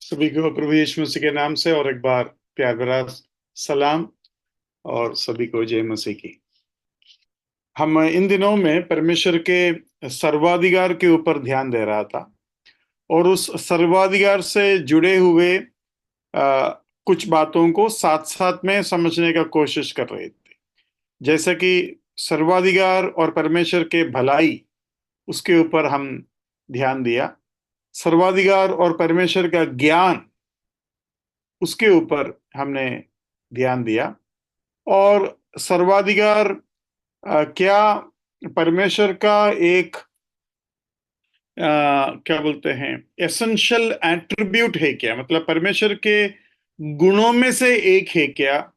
सभी को प्रभु यीशु मसीह के नाम से और एक बार प्यार भरा सलाम और सभी को जय मसीह की। हम इन दिनों में परमेश्वर के सर्वाधिकार के ऊपर ध्यान दे रहा था और उस सर्वाधिकार से जुड़े हुए कुछ बातों को साथ साथ में समझने का कोशिश कर रहे थे। जैसे कि सर्वाधिकार और परमेश्वर के भलाई, उसके ऊपर हम ध्यान दिया। सर्वाधिकार और परमेश्वर का ज्ञान, उसके ऊपर हमने ध्यान दिया। और सर्वाधिकार क्या परमेश्वर का एक क्या बोलते हैं, एसेंशियल एट्रीब्यूट है क्या, मतलब परमेश्वर के गुणों में से एक है क्या,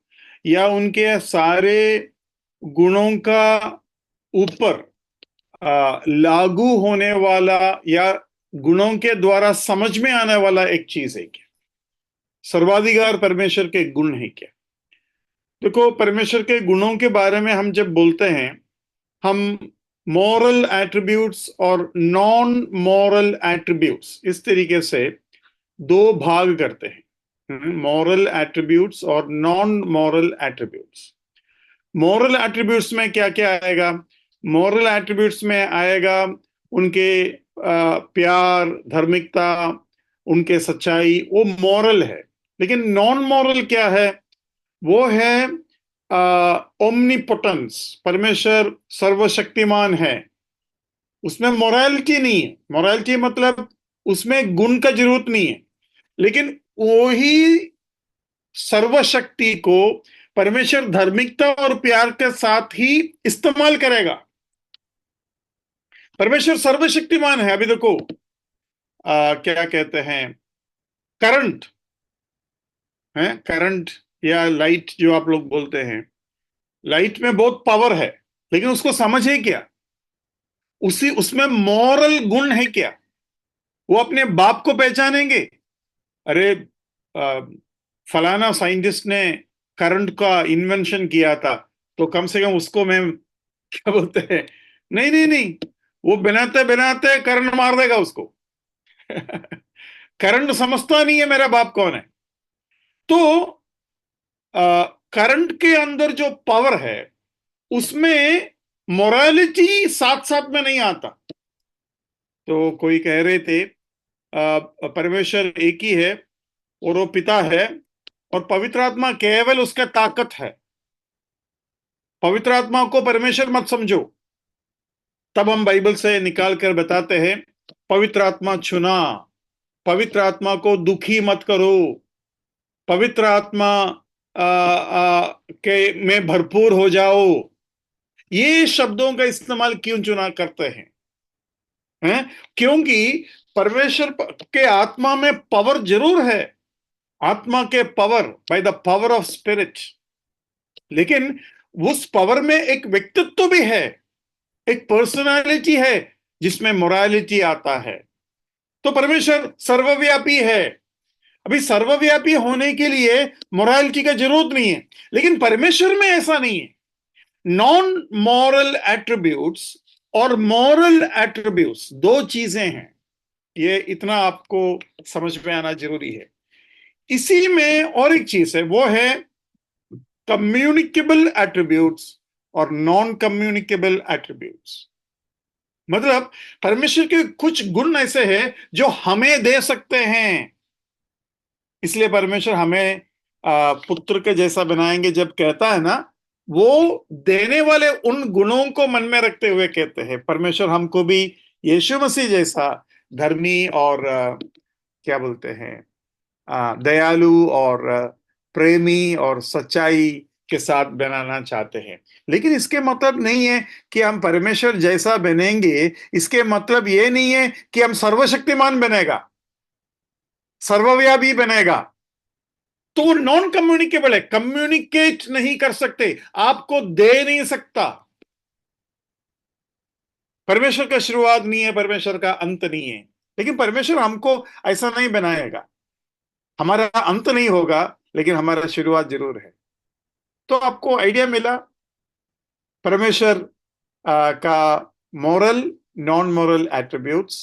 या उनके सारे गुणों का ऊपर लागू होने वाला या गुणों के द्वारा समझ में आने वाला एक चीज है क्या? सर्वाधिकार परमेश्वर के गुण है क्या? देखो, परमेश्वर के गुणों के बारे में हम जब बोलते हैं, हम मॉरल एट्रीब्यूट्स और नॉन मॉरल एट्रीब्यूट्स इस तरीके से दो भाग करते हैं, मॉरल एट्रीब्यूट्स और non moral attributes. Moral attributes में क्या क्या आएगा? मॉरल एट्रीब्यूट्स में आएगा उनके प्यार, धार्मिकता, उनके सच्चाई, वो मॉरल है। लेकिन नॉन मॉरल क्या है? वो है ओमनीपोटेंस। परमेश्वर सर्वशक्तिमान है, उसमें मोरालिटी नहीं है। मोरालिटी मतलब उसमें गुण का जरूरत नहीं है, लेकिन वही सर्वशक्ति को परमेश्वर धार्मिकता और प्यार के साथ ही इस्तेमाल करेगा। परमेश्वर सर्वशक्तिमान है। अभी देखो, क्या कहते हैं, करंट है, करंट या लाइट जो आप लोग बोलते हैं, लाइट में बहुत पावर है, लेकिन उसको समझे क्या? उसमें मॉरल गुण है क्या? वो अपने बाप को पहचानेंगे? अरे, फलाना साइंटिस्ट ने करंट का इन्वेंशन किया था, तो कम से कम उसको मैं क्या बोलते हैं, नहीं नहीं नहीं, वो बनाते बनाते करंट मार देगा उसको। करंट समझता नहीं है मेरा बाप कौन है। तो करंट के अंदर जो पावर है, उसमें मोरालिटी साथ साथ में नहीं आता। तो कोई कह रहे थे परमेश्वर एक ही है और वो पिता है, और पवित्र आत्मा केवल उसका ताकत है। पवित्र आत्मा को परमेश्वर मत समझो। तब हम बाइबल से निकाल कर बताते हैं, पवित्र आत्मा चुना, पवित्र आत्मा को दुखी मत करो, पवित्र आत्मा के में भरपूर हो जाओ। ये शब्दों का इस्तेमाल क्यों चुना करते हैं? क्योंकि परमेश्वर के आत्मा में पावर जरूर है, आत्मा के power, by the power of spirit, लेकिन उस पावर में एक व्यक्तित्व भी है, एक पर्सनालिटी है जिसमें मोरालिटी आता है। तो परमेश्वर सर्वव्यापी है। अभी सर्वव्यापी होने के लिए मोरालिटी का जरूरत नहीं है, लेकिन परमेश्वर में ऐसा नहीं है। नॉन मॉरल एट्रीब्यूट्स और मॉरल एट्रीब्यूट्स दो चीजें हैं, ये इतना आपको समझ में आना जरूरी है। इसी में और एक चीज है, वो है कम्युनिकेबल एट्रीब्यूट्स और नॉन कम्युनिकेबल एट्रीब्यूट्स। मतलब परमेश्वर के कुछ गुण ऐसे हैं जो हमें दे सकते हैं, इसलिए परमेश्वर हमें पुत्र के जैसा बनाएंगे जब कहता है ना, वो देने वाले उन गुणों को मन में रखते हुए कहते हैं परमेश्वर हमको भी यीशु मसीह जैसा धर्मी और क्या बोलते हैं, दयालु और प्रेमी और सच्चाई के साथ बनाना चाहते हैं। लेकिन इसके मतलब नहीं है कि हम परमेश्वर जैसा बनेंगे, इसके मतलब ये नहीं है कि हम सर्वशक्तिमान बनेगा, सर्वव्यापी बनेगा। तो वो नॉन कम्युनिकेबल है, कम्युनिकेट नहीं कर सकते, आपको दे नहीं सकता। परमेश्वर का शुरुआत नहीं है, परमेश्वर का अंत नहीं है, लेकिन परमेश्वर हमको ऐसा नहीं बनाएगा। हमारा अंत नहीं होगा, लेकिन हमारा शुरुआत जरूर है। तो आपको आइडिया मिला परमेश्वर का मॉरल, नॉन मॉरल एट्रीब्यूट्स,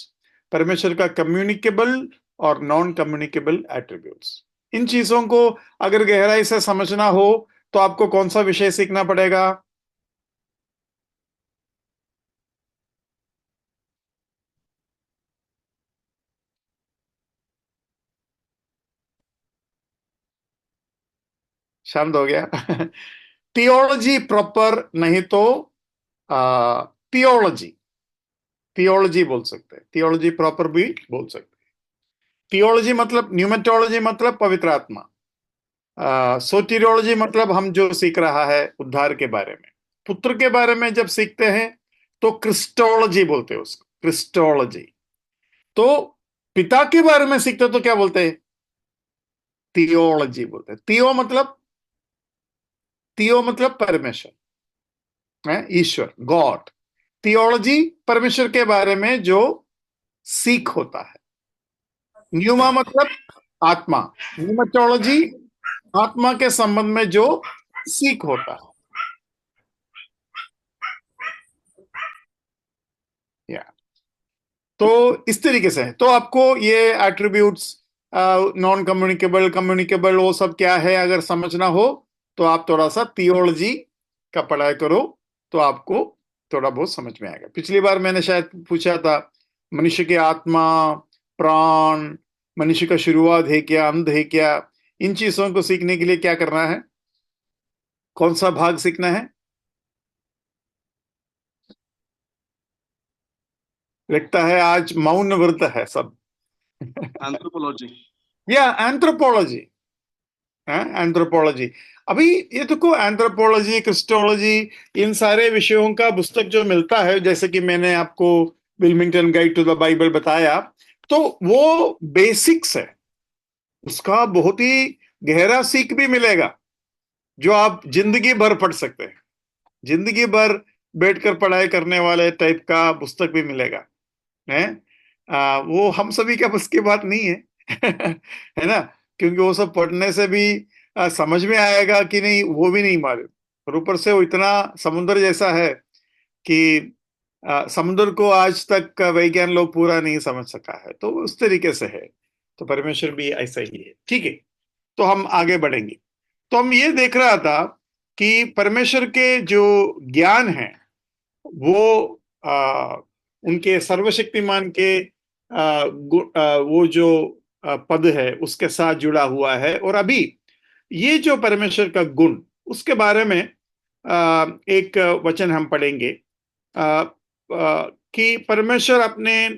परमेश्वर का कम्युनिकेबल और नॉन कम्युनिकेबल एट्रीब्यूट्स। इन चीजों को अगर गहराई से समझना हो तो आपको कौन सा विषय सीखना पड़ेगा? शांत हो गया? थियोलॉजी प्रॉपर नहीं तो थियोलॉजी, थियोलॉजी बोल सकते हैं, थियोलॉजी प्रॉपर भी बोल सकते हैं। थियोलॉजी मतलब, न्यूमेटोलॉजी मतलब पवित्र आत्मा, सोटेरियोलॉजी मतलब हम जो सीख रहा है उद्धार के बारे में, पुत्र के बारे में जब सीखते हैं तो क्रिस्टोलॉजी बोलते हैं उसको, क्रिस्टोलॉजी। तो पिता के बारे में सीखते हो तो क्या बोलते हैं? थियोलॉजी बोलते हैं। थियो मतलब परमेश्वर है, ईश्वर, गॉड। थियोलॉजी परमेश्वर के बारे में जो सीख होता है। न्यूमा मतलब आत्मा, न्यूमेटोलॉजी आत्मा के संबंध में जो सीख होता है। या तो इस तरीके से है। तो आपको ये एट्रीब्यूट्स, नॉन कम्युनिकेबल, कम्युनिकेबल, वो सब क्या है अगर समझना हो तो आप थोड़ा सा थियोलॉजी का पढ़ाई करो तो आपको थोड़ा बहुत समझ में आएगा। पिछली बार मैंने शायद पूछा था, मनुष्य की आत्मा, प्राण, मनुष्य का शुरुआत है क्या, अंत है क्या, इन चीजों को सीखने के लिए क्या करना है, कौन सा भाग सीखना है? लगता है आज मौन व्रत है सब। एंथ्रोपोलॉजी या एंथ्रोपोलॉजी, एंथ्रोपोलॉजी। अभी ये देखो, एंथ्रोपोलॉजी, क्रिस्टोलॉजी, इन सारे विषयों का पुस्तक जो मिलता है, जैसे कि मैंने आपको Wilmington guide to the Bible बताया, तो वो बेसिक्स है, उसका बहुत ही गहरा सीख भी मिलेगा जो आप जिंदगी भर पढ़ सकते हैं। जिंदगी भर बैठकर पढ़ाई करने वाले टाइप का पुस्तक भी मिलेगा है। वो हम सभी का बस की बात नहीं है। है ना? क्योंकि वो सब पढ़ने से भी समझ में आएगा कि नहीं वो भी नहीं मालूम, और ऊपर से वो इतना समुद्र जैसा है कि समुद्र को आज तक वैज्ञानिक लोग पूरा नहीं समझ सका है, तो उस तरीके से है। तो परमेश्वर भी ऐसा ही है। ठीक है, तो हम आगे बढ़ेंगे। तो हम ये देख रहा था कि परमेश्वर के जो ज्ञान है वो उनके सर्वशक्तिमान के वो जो पद है उसके साथ जुड़ा हुआ है। और अभी ये जो परमेश्वर का गुण, उसके बारे में एक वचन हम पढ़ेंगे, कि परमेश्वर अपने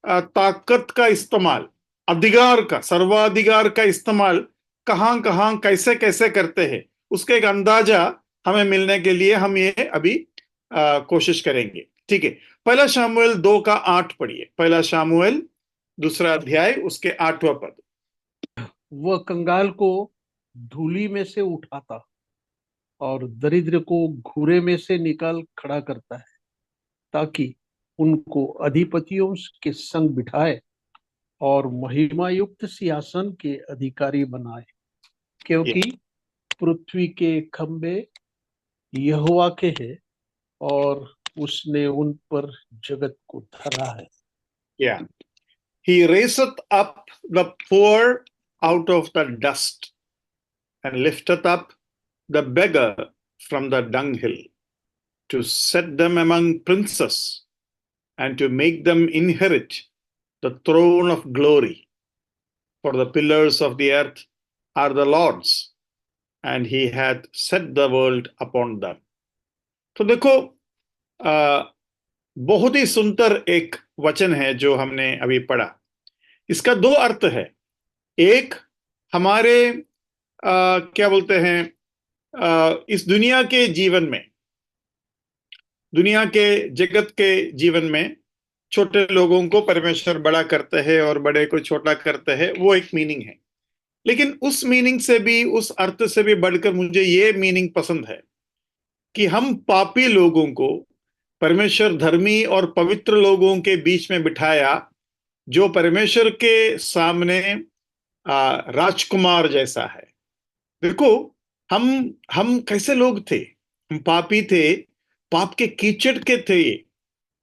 ताकत का इस्तेमाल, अधिकार का, सर्वाधिकार का इस्तेमाल कहाँ कहाँ कैसे कैसे करते हैं, उसका एक अंदाजा हमें मिलने के लिए हम ये अभी कोशिश करेंगे। ठीक है, पहला शामुएल 2 का 8 पढ़िए। पहला शामुएल 2 अध्याय उसके 8वां पद। वह कंगाल को धूली में से उठाता और दरिद्र को घूरे में से निकाल खड़ा करता है, ताकि उनको अधिपतियों के संग बिठाए और महिमायुक्त सिंहासन के अधिकारी बनाए। क्योंकि पृथ्वी के खंबे यहोवा के हैं और उसने उन पर जगत को धरा है। Yeah. He raiseth up the poor out of the dust and lifteth up the beggar from the dunghill, to set them among princes and to make them inherit the throne of glory. For the pillars of the earth are the Lord's, and he hath set the world upon them. तो देखो, बहुत ही सुंदर एक वचन है जो हमने अभी पढ़ा। इसका दो अर्थ है। एक, हमारे क्या बोलते हैं, इस दुनिया के जीवन में, दुनिया के जगत के जीवन में छोटे लोगों को परमेश्वर बड़ा करते हैं और बड़े को छोटा करते हैं, वो एक मीनिंग है। लेकिन उस मीनिंग से भी, उस अर्थ से भी बढ़कर मुझे ये मीनिंग पसंद है कि हम पापी लोगों को परमेश्वर धर्मी और पवित्र लोगों के बीच में बिठाया, जो परमेश्वर के सामने राजकुमार जैसा है। देखो, हम कैसे लोग थे, हम पापी थे, पाप के कीचड़ के थे,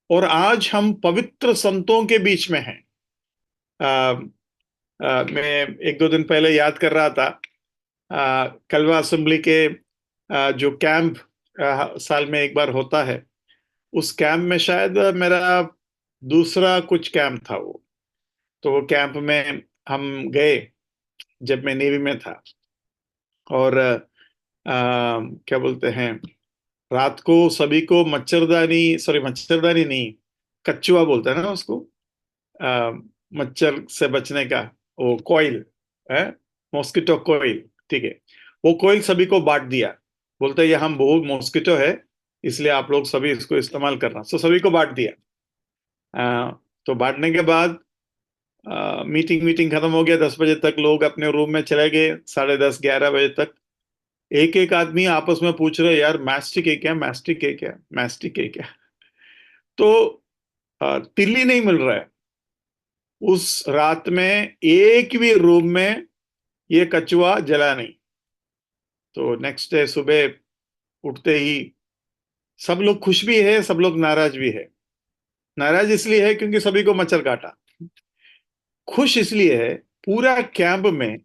और आज हम पवित्र संतों के बीच में हैं। मैं एक दो दिन पहले याद कर रहा था, कलवा असेंबली के जो कैंप साल में एक बार होता है, उस कैंप में शायद मेरा दूसरा कुछ कैंप था वो। तो वो कैंप में हम गए जब मैं नेवी में था, और क्या बोलते हैं, रात को सभी को मच्छरदानी, सॉरी मच्छरदानी नहीं, कछुआ बोलते हैं ना उसको, आ, मच्छर से बचने का वो कॉइल है, मॉस्किटो कॉइल, ठीक है। वो कॉइल सभी को बांट दिया, बोलते हैं ये हम बहुत मॉस्किटो है, इसलिए आप लोग सभी इसको इस्तेमाल करना। सो सभी को बांट दिया। तो बांटने के बाद मीटिंग मीटिंग खत्म हो गया, 10 बजे तक लोग अपने रूम में चले गए, 10:30 11 बजे तक एक एक आदमी आपस में पूछ रहे, यार मैस्टिक है क्या, मैस्टिक है क्या, मैस्टिक है क्या। तो तिल्ली नहीं मिल रहा है उस रात में, एक भी रूम में ये कछुआ जला नहीं। तो नेक्स्ट डे सुबह उठते ही सब लोग खुश भी है, सब लोग नाराज भी है। नाराज इसलिए है क्योंकि सभी को मच्छर काटा, खुश इसलिए है पूरा कैंप में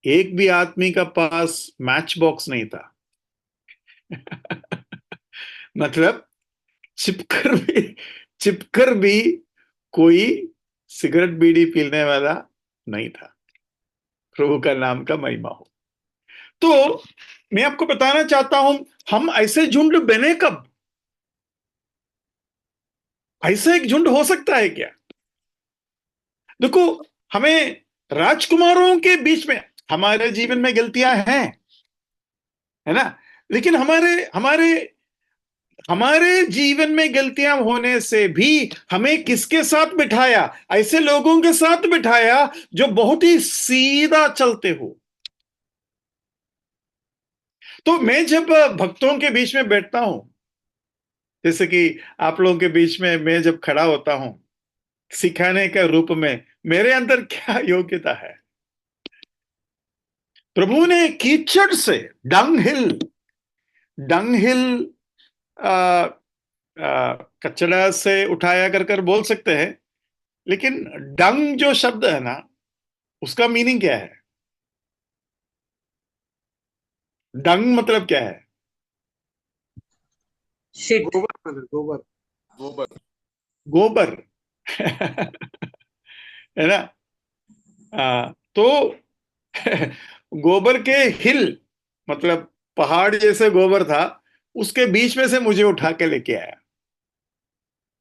एक भी आदमी का पास मैच बॉक्स नहीं था। मतलब छिपकर भी कोई सिगरेट बीड़ी पीने वाला नहीं था। प्रभु का नाम का महिमा हो। तो मैं आपको बताना चाहता हूं, हम ऐसे झुंड बने कब? ऐसा एक झुंड हो सकता है क्या? देखो, हमें राजकुमारों के बीच में हमारे जीवन में गलतियां हैं, है ना, लेकिन हमारे हमारे हमारे जीवन में गलतियां होने से भी हमें किसके साथ बिठाया? ऐसे लोगों के साथ बिठाया जो बहुत ही सीधा चलते हो। तो मैं जब भक्तों के बीच में बैठता हूं, जैसे कि आप लोगों के बीच में मैं जब खड़ा होता हूं सिखाने के रूप में, मेरे अंदर क्या योग्यता है? प्रभु ने कीचड़ से, डंग हिल कचड़ा से उठाया कर बोल सकते हैं, लेकिन डंग जो शब्द है ना, उसका मीनिंग क्या है? डंग मतलब क्या है? शिट। गोबर गोबर गोबर। गोबर। है ना? तो गोबर के हिल मतलब पहाड़ जैसे गोबर था, उसके बीच में से मुझे उठा के लेके आया।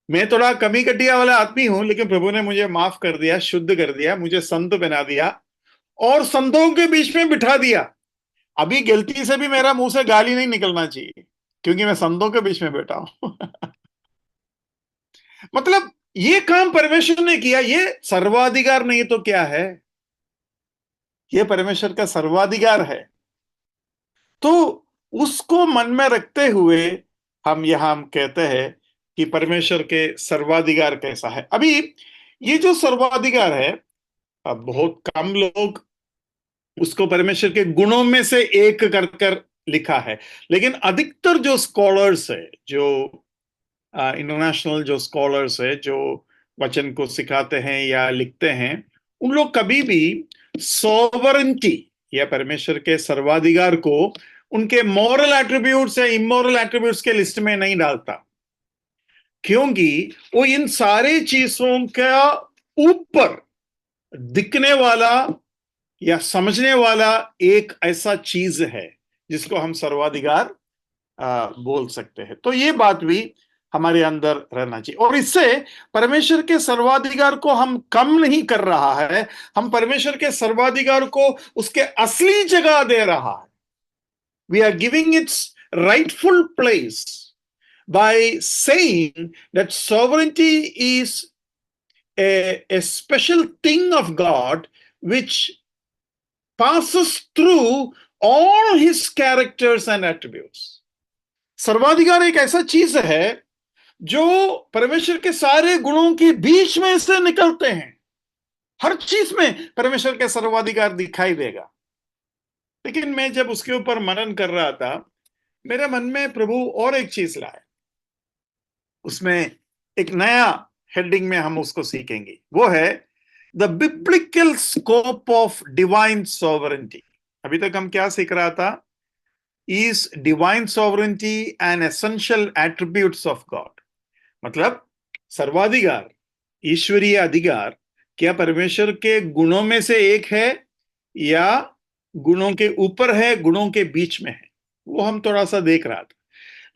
मैं थोड़ा कमी कटिया वाला आदमी हूं, लेकिन प्रभु ने मुझे माफ कर दिया, शुद्ध कर दिया, मुझे संत बना दिया और संतों के बीच में बिठा दिया। अभी गलती से भी मेरा मुंह से गाली नहीं निकलना चाहिए, क्योंकि मैं संतों के बीच में बैठा हूं। मतलब ये काम परमेश्वर ने किया। ये सर्वाधिकार नहीं तो क्या है? ये परमेश्वर का सर्वाधिकार है। तो उसको मन में रखते हुए हम कहते हैं कि परमेश्वर के सर्वाधिकार कैसा है। अभी ये जो सर्वाधिकार है, अब बहुत कम लोग उसको परमेश्वर के गुणों में से एक कर कर लिखा है, लेकिन अधिकतर जो स्कॉलर्स है, जो इंटरनेशनल जो स्कॉलर्स है, जो वचन को सिखाते हैं या लिखते हैं, उन लोग कभी भी सॉवरेंटी या परमेश्वर के सर्वाधिकार को उनके मॉरल एट्रीब्यूट्स या इमोरल एट्रीब्यूट्स के लिस्ट में नहीं डालता, क्योंकि वो इन सारे चीजों का ऊपर दिखने वाला या समझने वाला एक ऐसा चीज है जिसको हम सर्वाधिकार बोल सकते हैं। तो ये बात भी हमारे अंदर रहना चाहिए, और इससे परमेश्वर के सर्वाधिकार को हम कम नहीं कर रहा है, हम परमेश्वर के सर्वाधिकार को उसके असली जगह दे रहा है। We are giving its rightful place by saying that sovereignty is a special thing of God which passes through all his characters and attributes. सर्वाधिकार एक ऐसा चीज है जो परमेश्वर के सारे गुणों के बीच में से निकलते हैं। हर चीज में परमेश्वर का सर्वाधिकार दिखाई देगा। लेकिन मैं जब उसके ऊपर मनन कर रहा था, मेरे मन में प्रभु और एक चीज लाए। उसमें एक नया हेडिंग में हम उसको सीखेंगे, वो है the biblical scope of divine sovereignty. अभी तक हम क्या सीख रहा था? Is divine sovereignty an essential attributes of God? मतलब सर्वाधिकार, ईश्वरीय अधिकार क्या परमेश्वर के गुणों में से एक है, या गुणों के ऊपर है, गुणों के बीच में है? वो हम थोड़ा सा देख रहा था।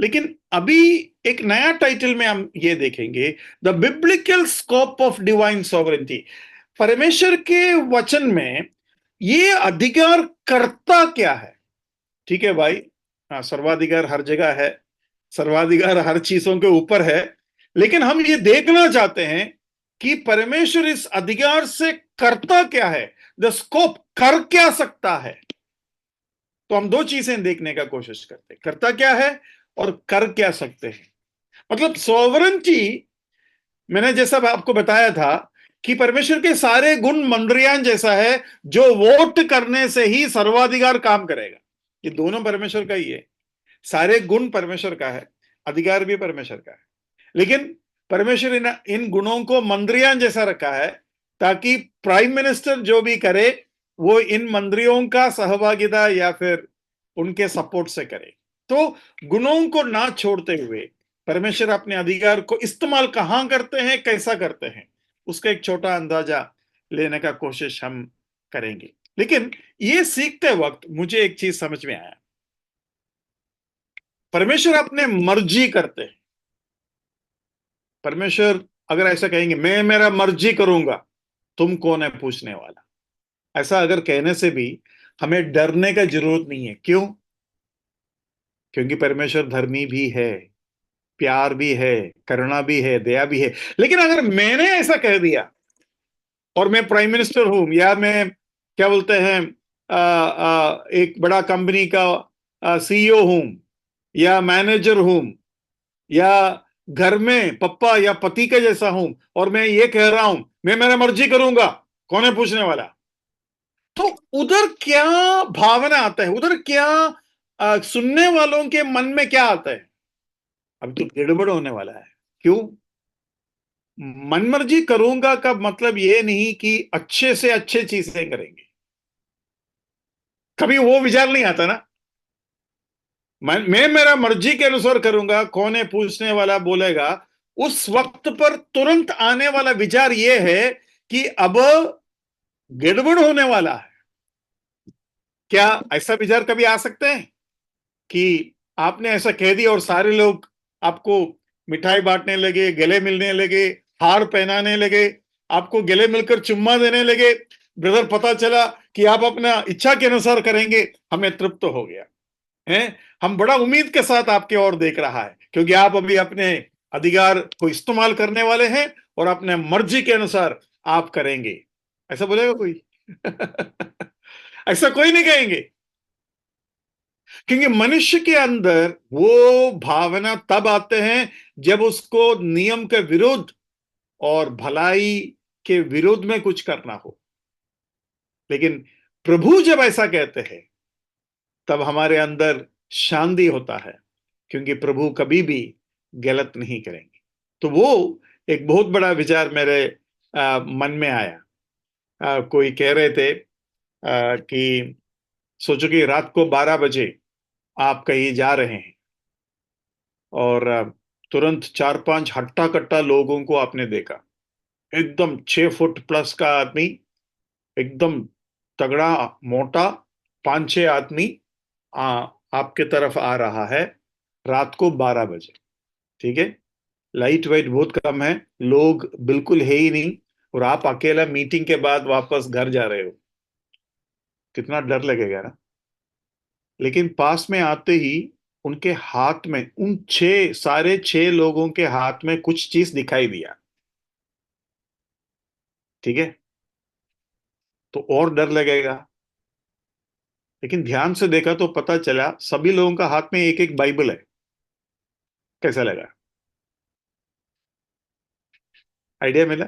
लेकिन अभी एक नया टाइटल में हम ये देखेंगे, the biblical scope of divine sovereignty. परमेश्वर के वचन में ये अधिकार करता क्या है? ठीक है भाई, हाँ, सर्वाधिकार हर जगह है, सर्वाधिकार हर चीजों के ऊपर है, लेकिन हम ये देखना चाहते हैं कि परमेश्वर इस अधिकार से करता क्या है, द स्कोप, कर क्या सकता है। तो हम दो चीजें देखने का कोशिश करते हैं, करता क्या है और कर क्या सकते हैं। मतलब सोवरेंटी, मैंने जैसा आपको बताया था कि परमेश्वर के सारे गुण मंद्रियान जैसा है, जो वोट करने से ही सर्वाधिकार काम करेगा। ये दोनों परमेश्वर का ही है, सारे गुण परमेश्वर का है, अधिकार भी परमेश्वर का है। लेकिन परमेश्वर इन इन गुणों को मंद्रियान जैसा रखा है, ताकि प्राइम मिनिस्टर जो भी करे वो इन मंत्रियों का सहभागिता या फिर उनके सपोर्ट से करे। तो गुणों को ना छोड़ते हुए परमेश्वर अपने अधिकार को इस्तेमाल कहां करते हैं, कैसा करते हैं, उसका एक छोटा अंदाजा लेने का कोशिश हम करेंगे। लेकिन ये सीखते वक्त मुझे एक चीज समझ में आया, परमेश्वर अपने मर्जी करते हैं। परमेश्वर अगर ऐसा कहेंगे, मैं मेरा मर्जी करूंगा, तुम कौन है पूछने वाला? ऐसा अगर कहने से भी हमें डरने का जरूरत नहीं है। क्यों? क्योंकि परमेश्वर धर्मी भी है, प्यार भी है, करुणा भी है, दया भी है। लेकिन अगर मैंने ऐसा कह दिया और मैं प्राइम मिनिस्टर हूं, या मैं क्या बोलते हैं, एक बड़ा कंपनी का सीईओ हूं, या मैनेजर हूं, या घर में पप्पा या पति का जैसा हूं, और मैं ये कह रहा हूं मैं मेरा मर्जी करूंगा, कौन है पूछने वाला? तो उधर क्या भावना आता है, उधर क्या सुनने वालों के मन में क्या आता है? अब तो गड़बड़ होने वाला है। क्यों? मनमर्जी करूंगा का मतलब ये नहीं कि अच्छे से अच्छे चीजें करेंगे। कभी वो विचार नहीं आता ना। मैं मेरा मर्जी के अनुसार करूंगा, कौन है पूछने वाला बोलेगा, उस वक्त पर तुरंत आने वाला विचार ये है कि अब गड़बड़ होने वाला है। क्या ऐसा विचार कभी आ सकते हैं कि आपने ऐसा कह दिया और सारे लोग आपको मिठाई बांटने लगे, गले मिलने लगे, हार पहनाने लगे, आपको गले मिलकर चुम्मा देने लगे, ब्रदर पता चला कि आप अपना इच्छा के अनुसार करेंगे, हमें तृप्त हो गया है, हम बड़ा उम्मीद के साथ आपके ओर देख रहा है, क्योंकि आप अभी अपने अधिकार को इस्तेमाल करने वाले हैं और अपने मर्जी के अनुसार आप करेंगे। ऐसा बोलेगा कोई? ऐसा कोई नहीं कहेंगे, क्योंकि मनुष्य के अंदर वो भावना तब आते हैं जब उसको नियम के विरुद्ध और भलाई के विरोध में कुछ करना हो। लेकिन प्रभु जब ऐसा कहते हैं तब हमारे अंदर शांति होता है, क्योंकि प्रभु कभी भी गलत नहीं करेंगे। तो वो एक बहुत बड़ा विचार मेरे मन में आया। कोई कह रहे थे कि सोचो कि रात को 12 बजे आप कहीं जा रहे हैं और तुरंत 4-5 हट्टा कट्टा लोगों को आपने देखा, एकदम 6 फुट प्लस का आदमी, एकदम तगड़ा मोटा, 5-6 आदमी आपके तरफ आ रहा है रात को 12 बजे। ठीक है, लाइट वाइट बहुत कम है, लोग बिल्कुल है ही नहीं, और आप अकेला मीटिंग के बाद वापस घर जा रहे हो, कितना डर लगेगा ना। लेकिन पास में आते ही उनके हाथ में, उन सारे 6 लोगों के हाथ में कुछ चीज दिखाई दिया। ठीक है, तो और डर लगेगा। लेकिन ध्यान से देखा तो पता चला सभी लोगों का हाथ में एक एक बाइबल है। कैसा लगा? आइडिया मिला?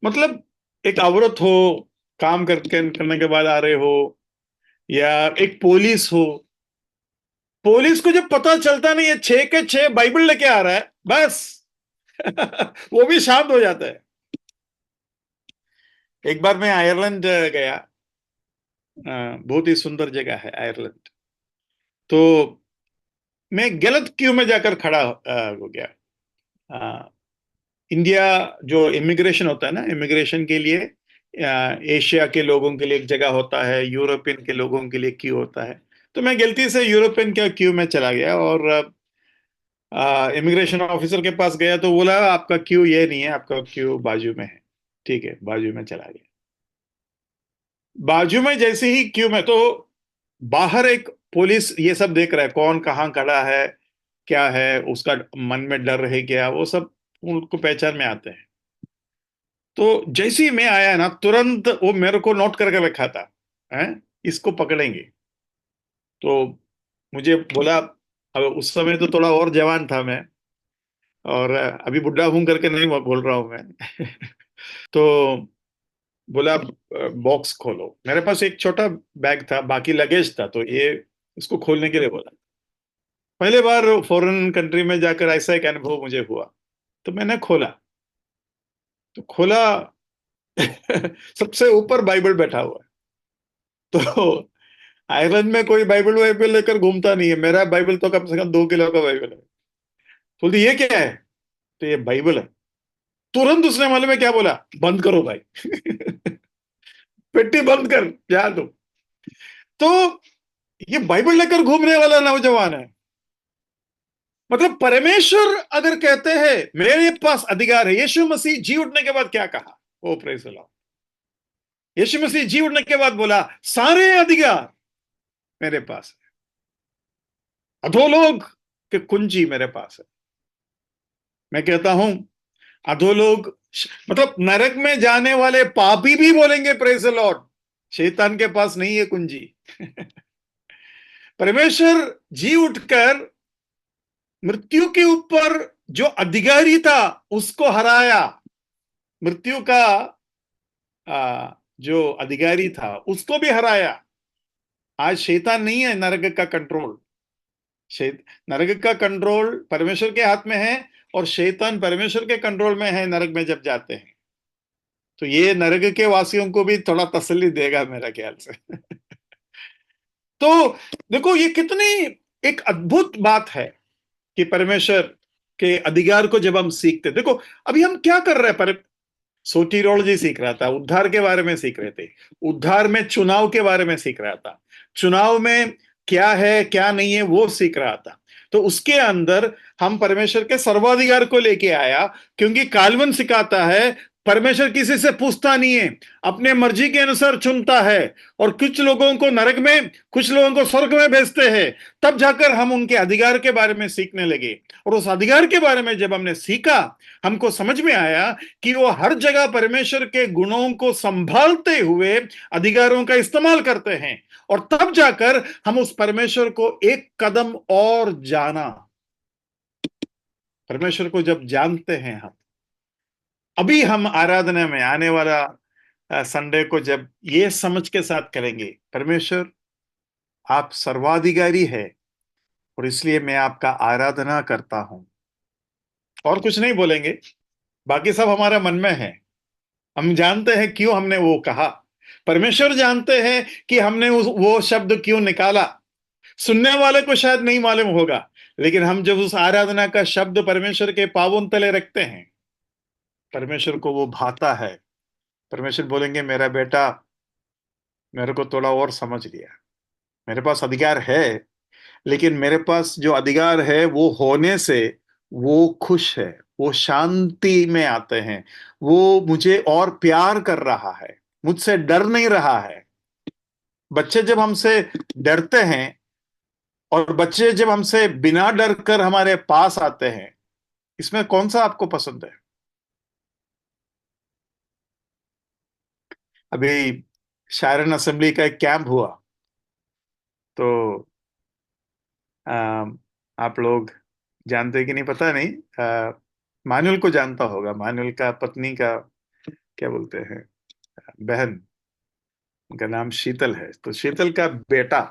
मतलब एक औरत हो, काम करने के बाद आ रहे हो, या एक पुलिस हो, पुलिस को जब पता चलता नहीं है 6 के 6 बाइबल लेके आ रहा है, बस वो भी शांत हो जाता है। एक बार मैं आयरलैंड गया। बहुत ही सुंदर जगह है आयरलैंड। तो मैं गलत क्यू में जाकर खड़ा हो गया। अ, इंडिया जो इमिग्रेशन होता है ना, इमिग्रेशन के लिए एशिया के लोगों के लिए एक जगह होता है, यूरोपियन के लोगों के लिए क्यू होता है। तो मैं गलती से यूरोपियन का क्यू में चला गया और इमिग्रेशन ऑफिसर के पास गया तो बोला आपका क्यू ये नहीं है, आपका क्यू बाजू में है। ठीक है, बाजू में चला गया। बाजू में जैसे ही क्यू में, तो बाहर एक पुलिस ये सब देख रहा है, कौन कहाँ खड़ा है, क्या है उसका, मन में डर है क्या, वो सब उनको पहचान में आते हैं। तो जैसे ही मैं आया ना, तुरंत वो मेरे को नोट करके रखा था, हैं, इसको पकड़ेंगे। तो मुझे बोला, अब उस समय तो थोड़ा और जवान था मैं, और अभी बुढ़ा हूं करके नहीं बोल रहा हूं मैं। तो बोला बॉक्स खोलो। मेरे पास एक छोटा बैग था, बाकी लगेज था, तो ये इसको खोलने के लिए बोला। पहले बार फॉरेन कंट्री में जाकर ऐसा एक अनुभव मुझे हुआ। तो मैंने खोला, तो खोला। सबसे ऊपर बाइबल बैठा हुआ है। तो आयरलैंड में कोई बाइबल वाइबल लेकर घूमता नहीं है, मेरा बाइबल तो कम से कम 2 किलो का बाइबल है। बोलती ये क्या है? तो ये बाइबल है। तुरंत उसने मालूम है क्या बोला, बंद करो भाई। पेटी बंद कर, जा दो। तो ये बाइबल लेकर घूमने वाला नौजवान है। मतलब परमेश्वर अगर कहते हैं मेरे पास अधिकार है, यीशु मसीह जी उठने के बाद क्या कहा? ओ प्रेज द लॉर्ड। यीशु मसीह जी उठने के बाद बोला सारे अधिकार मेरे पास है, अधोलोक के कुंजी मेरे पास है। मैं कहता हूं अधोलोक मतलब नरक में जाने वाले पापी भी बोलेंगे प्रेज द लॉर्ड, शैतान के पास नहीं है कुंजी। परमेश्वर जी उठकर मृत्यु के ऊपर जो अधिकारी था उसको हराया। मृत्यु का जो अधिकारी था उसको भी हराया। आज शैतान नहीं है नरक का कंट्रोल। नरक का कंट्रोल परमेश्वर के हाथ में है, और शैतान परमेश्वर के कंट्रोल में है नरक में जब जाते हैं। तो ये नरक के वासियों को भी थोड़ा तसल्ली देगा मेरा ख्याल से। तो देखो ये कितनी एक अद्भुत बात है कि परमेश्वर के अधिकार को जब हम सीखते, देखो अभी हम क्या कर रहे हैं, पर सोटीरोलॉजी सीख रहा था, उद्धार के बारे में सीख रहे थे, उद्धार में चुनाव के बारे में सीख रहा था, चुनाव में क्या है क्या नहीं है वो सीख रहा था। तो उसके अंदर हम परमेश्वर के सर्वाधिकार को लेके आया, क्योंकि काल्विन सिखाता है परमेश्वर किसी से पूछता नहीं है, अपने मर्जी के अनुसार चुनता है, और कुछ लोगों को नरक में कुछ लोगों को स्वर्ग में भेजते हैं। तब जाकर हम उनके अधिकार के बारे में सीखने लगे, और उस अधिकार के बारे में जब हमने सीखा, हमको समझ में आया कि वो हर जगह परमेश्वर के गुणों को संभालते हुए अधिकारों का इस्तेमाल करते हैं। और तब जाकर हम उस परमेश्वर को एक कदम और जाना। परमेश्वर को जब जानते हैं हम, अभी हम आराधना में आने वाला संडे को जब ये समझ के साथ करेंगे, परमेश्वर आप सर्वाधिकारी है, और इसलिए मैं आपका आराधना करता हूं, और कुछ नहीं बोलेंगे, बाकी सब हमारे मन में है। हम जानते हैं क्यों हमने वो कहा, परमेश्वर जानते हैं कि हमने वो शब्द क्यों निकाला। सुनने वाले को शायद नहीं मालूम होगा, लेकिन हम जब उस आराधना का शब्द परमेश्वर के पावन तले रखते हैं, परमेश्वर को वो भाता है। परमेश्वर बोलेंगे मेरा बेटा मेरे को थोड़ा और समझ लिया, मेरे पास अधिकार है, लेकिन मेरे पास जो अधिकार है वो होने से वो खुश है, वो शांति में आते हैं, वो मुझे और प्यार कर रहा है, मुझसे डर नहीं रहा है। बच्चे जब हमसे डरते हैं, और बच्चे जब हमसे बिना डर कर हमारे पास आते हैं, इसमें कौन सा आपको पसंद है? अभी शायरन असेंबली का एक कैंप हुआ, तो आ, आप लोग जानते कि नहीं पता नहीं, मानुल को जानता होगा, मानुल का पत्नी का क्या बोलते हैं, बहन, उनका नाम शीतल है। तो शीतल का बेटा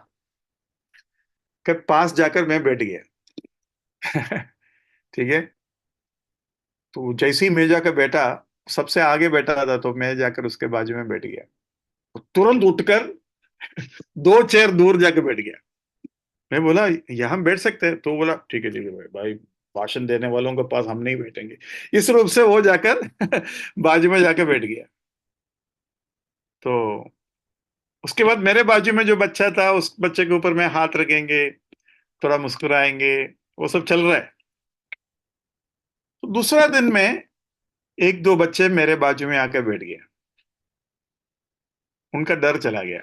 के पास जाकर मैं बैठ गया। ठीक है। तो जैसे ही मैं जाकर बैठा, सबसे आगे बैठा था, तो मैं जाकर उसके बाजू में बैठ गया। तुरंत उठकर 2 चेयर दूर जाकर बैठ गया। मैं बोला यहाँ हम बैठ सकते हैं? तो बोला ठीक है भाई भाई, भाषण देने वालों के पास हम नहीं बैठेंगे। इस रूप से वो जाकर बाजू में जाकर बैठ गया। तो उसके बाद मेरे बाजू में जो बच्चा था, उस बच्चे के ऊपर में हाथ रखेंगे, थोड़ा मुस्कुराएंगे, वो सब चल रहा है। तो दूसरा दिन में 1-2 बच्चे मेरे बाजू में आकर बैठ गए, उनका डर चला गया।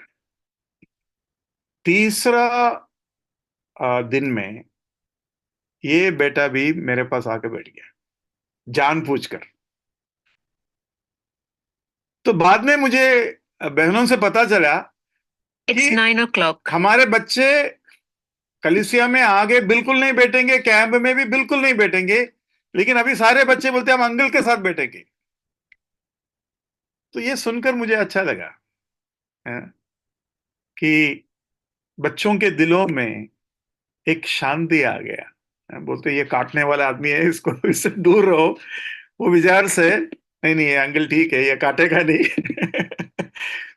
तीसरा दिन में ये बेटा भी मेरे पास आके बैठ गया, जान पूछकर। तो बाद में मुझे बहनों से पता चला It's कि 9 o'clock. हमारे बच्चे कलीसिया में आगे बिल्कुल नहीं बैठेंगे, कैंप में भी बिल्कुल नहीं बैठेंगे, लेकिन अभी सारे बच्चे बोलते हैं हम अंकल के साथ बैठेंगे। तो ये सुनकर मुझे अच्छा लगा कि बच्चों के दिलों में एक शांति आ गया। बोलते ये काटने वाला आदमी है, इसको इससे दूर रहो। वो विचार से नहीं नहीं, ये अंकल ठीक है, ये काटेगा नहीं।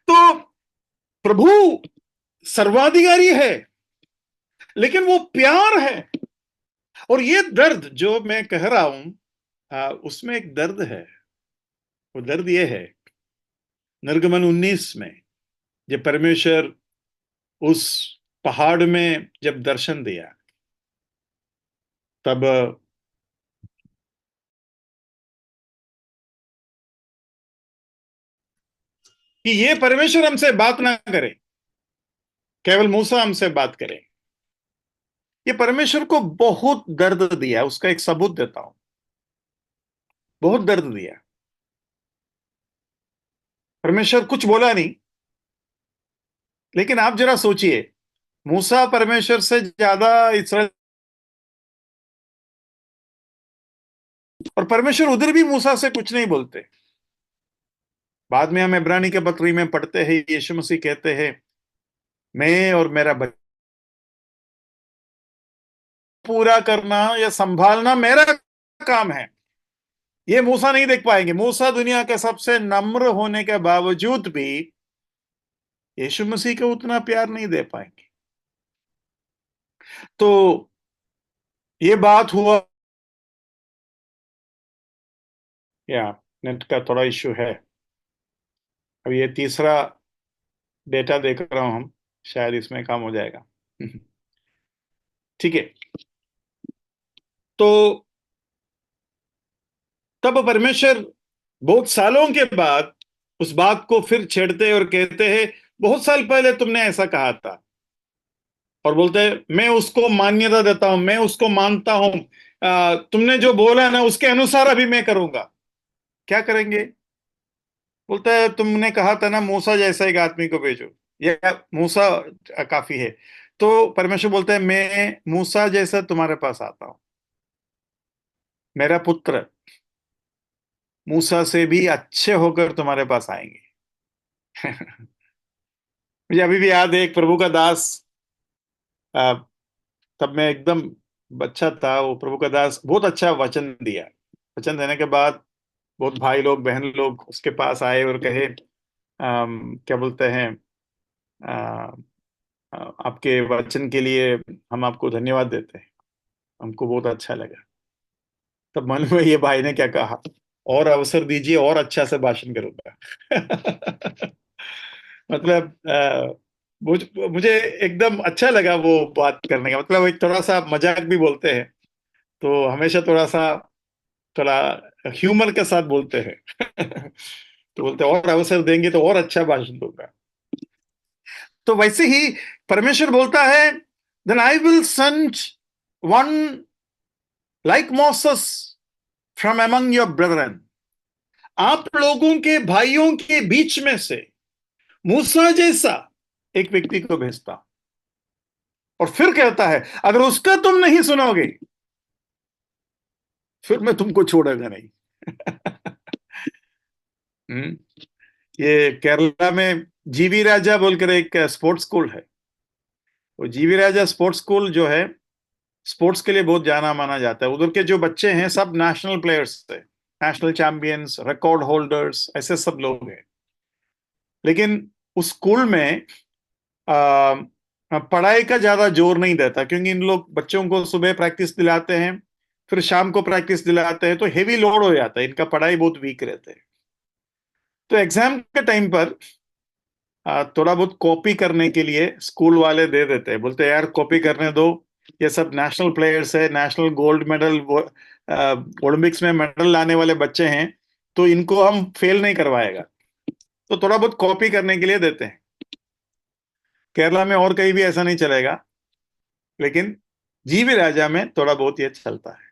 तो प्रभु सर्वाधिकारी है, लेकिन वो प्यार है। और ये दर्द जो मैं कह रहा हूं, उसमें एक दर्द है। वो दर्द ये है, निर्गमन 19 में जब परमेश्वर उस पहाड़ में जब दर्शन दिया, तब कि ये परमेश्वर हमसे बात ना करे, केवल मूसा हमसे बात करे। ये परमेश्वर को बहुत दर्द दिया। उसका एक सबूत देता हूं। बहुत दर्द दिया। परमेश्वर कुछ बोला नहीं, लेकिन आप जरा सोचिए, मूसा परमेश्वर से ज्यादा इस्राएल, और परमेश्वर उधर भी मूसा से कुछ नहीं बोलते। बाद में हम इब्रानी के पत्री में पढ़ते हैं, यीशु मसीह कहते हैं मैं और मेरा बच्चा पूरा करना या संभालना मेरा काम है। ये मूसा नहीं देख पाएंगे। मूसा दुनिया के सबसे नम्र होने के बावजूद भी यीशु मसीह को उतना प्यार नहीं दे पाएंगे। तो ये बात हुआ, या नेट का थोड़ा इश्यू है। अब ये तीसरा डेटा देख रहा हूं हम, शायद इसमें काम हो जाएगा। ठीक है। तो तब परमेश्वर बहुत सालों के बाद उस बात को फिर छेड़ते और कहते हैं बहुत साल पहले तुमने ऐसा कहा था। और बोलते हैं मैं उसको मान्यता देता हूं, मैं उसको मानता हूं। तुमने जो बोला ना उसके अनुसार अभी मैं करूंगा। क्या करेंगे? बोलता है तुमने कहा था ना मूसा जैसा एक आदमी को भेजो, या मूसा काफी है। तो परमेश्वर बोलता है मैं मूसा जैसा तुम्हारे पास आता हूं। मेरा पुत्र मूसा से भी अच्छे होकर तुम्हारे पास आएंगे। मुझे अभी भी याद है, एक प्रभु का दास, आ, तब मैं एकदम बच्चा था, वो प्रभु का दास बहुत अच्छा वचन दिया। वचन देने के बाद बहुत भाई लोग बहन लोग उसके पास आए और कहे क्या बोलते हैं, आ, आपके वचन के लिए हम आपको धन्यवाद देते हैं, हमको बहुत अच्छा लगा। तब मन में ये भाई ने क्या कहा, और अवसर दीजिए और अच्छा से भाषण करूंगा। मतलब मुझे एकदम अच्छा लगा वो बात करने का। मतलब एक थोड़ा सा मजाक भी बोलते हैं, तो हमेशा थोड़ा ह्यूमर के साथ बोलते हैं। तो बोलते हैं और अवसर देंगे तो और अच्छा भाषण दूंगा। तो वैसे ही परमेश्वर बोलता है then I will send one like Moses from among your brethren. आप लोगों के भाइयों के बीच में से मूसा जैसा एक व्यक्ति को भेजता। और फिर कहता है अगर उसका तुम नहीं सुनोगे फिर मैं तुमको छोड़ूंगा नहीं। हम्म, ये केरला में जीवी राजा बोलकर एक स्पोर्ट्स स्कूल है। वो जीवी राजा स्पोर्ट्स स्कूल जो है, स्पोर्ट्स के लिए बहुत जाना माना जाता है। उधर के जो बच्चे हैं सब नेशनल प्लेयर्स थे। नेशनल चैंपियंस, रिकॉर्ड होल्डर्स, ऐसे सब लोग हैं। लेकिन उस स्कूल में पढ़ाई का ज्यादा जोर नहीं देता, क्योंकि इन लोग बच्चों को सुबह प्रैक्टिस दिलाते हैं, फिर शाम को प्रैक्टिस दिलाते हैं, तो हेवी लोड हो जाता है, इनका पढ़ाई बहुत वीक रहते हैं। तो एग्जाम के टाइम पर थोड़ा बहुत कॉपी करने के लिए स्कूल वाले दे देते हैं, बोलते हैं यार कॉपी करने दो, ये सब नेशनल प्लेयर्स है, नेशनल गोल्ड मेडल, ओलंपिक्स में मेडल लाने वाले बच्चे हैं, तो इनको हम फेल नहीं करवाएगा, तो थोड़ा बहुत कॉपी करने के लिए देते हैं। केरला में और कहीं भी ऐसा नहीं चलेगा, लेकिन जीवी राजा में थोड़ा बहुत ये चलता है।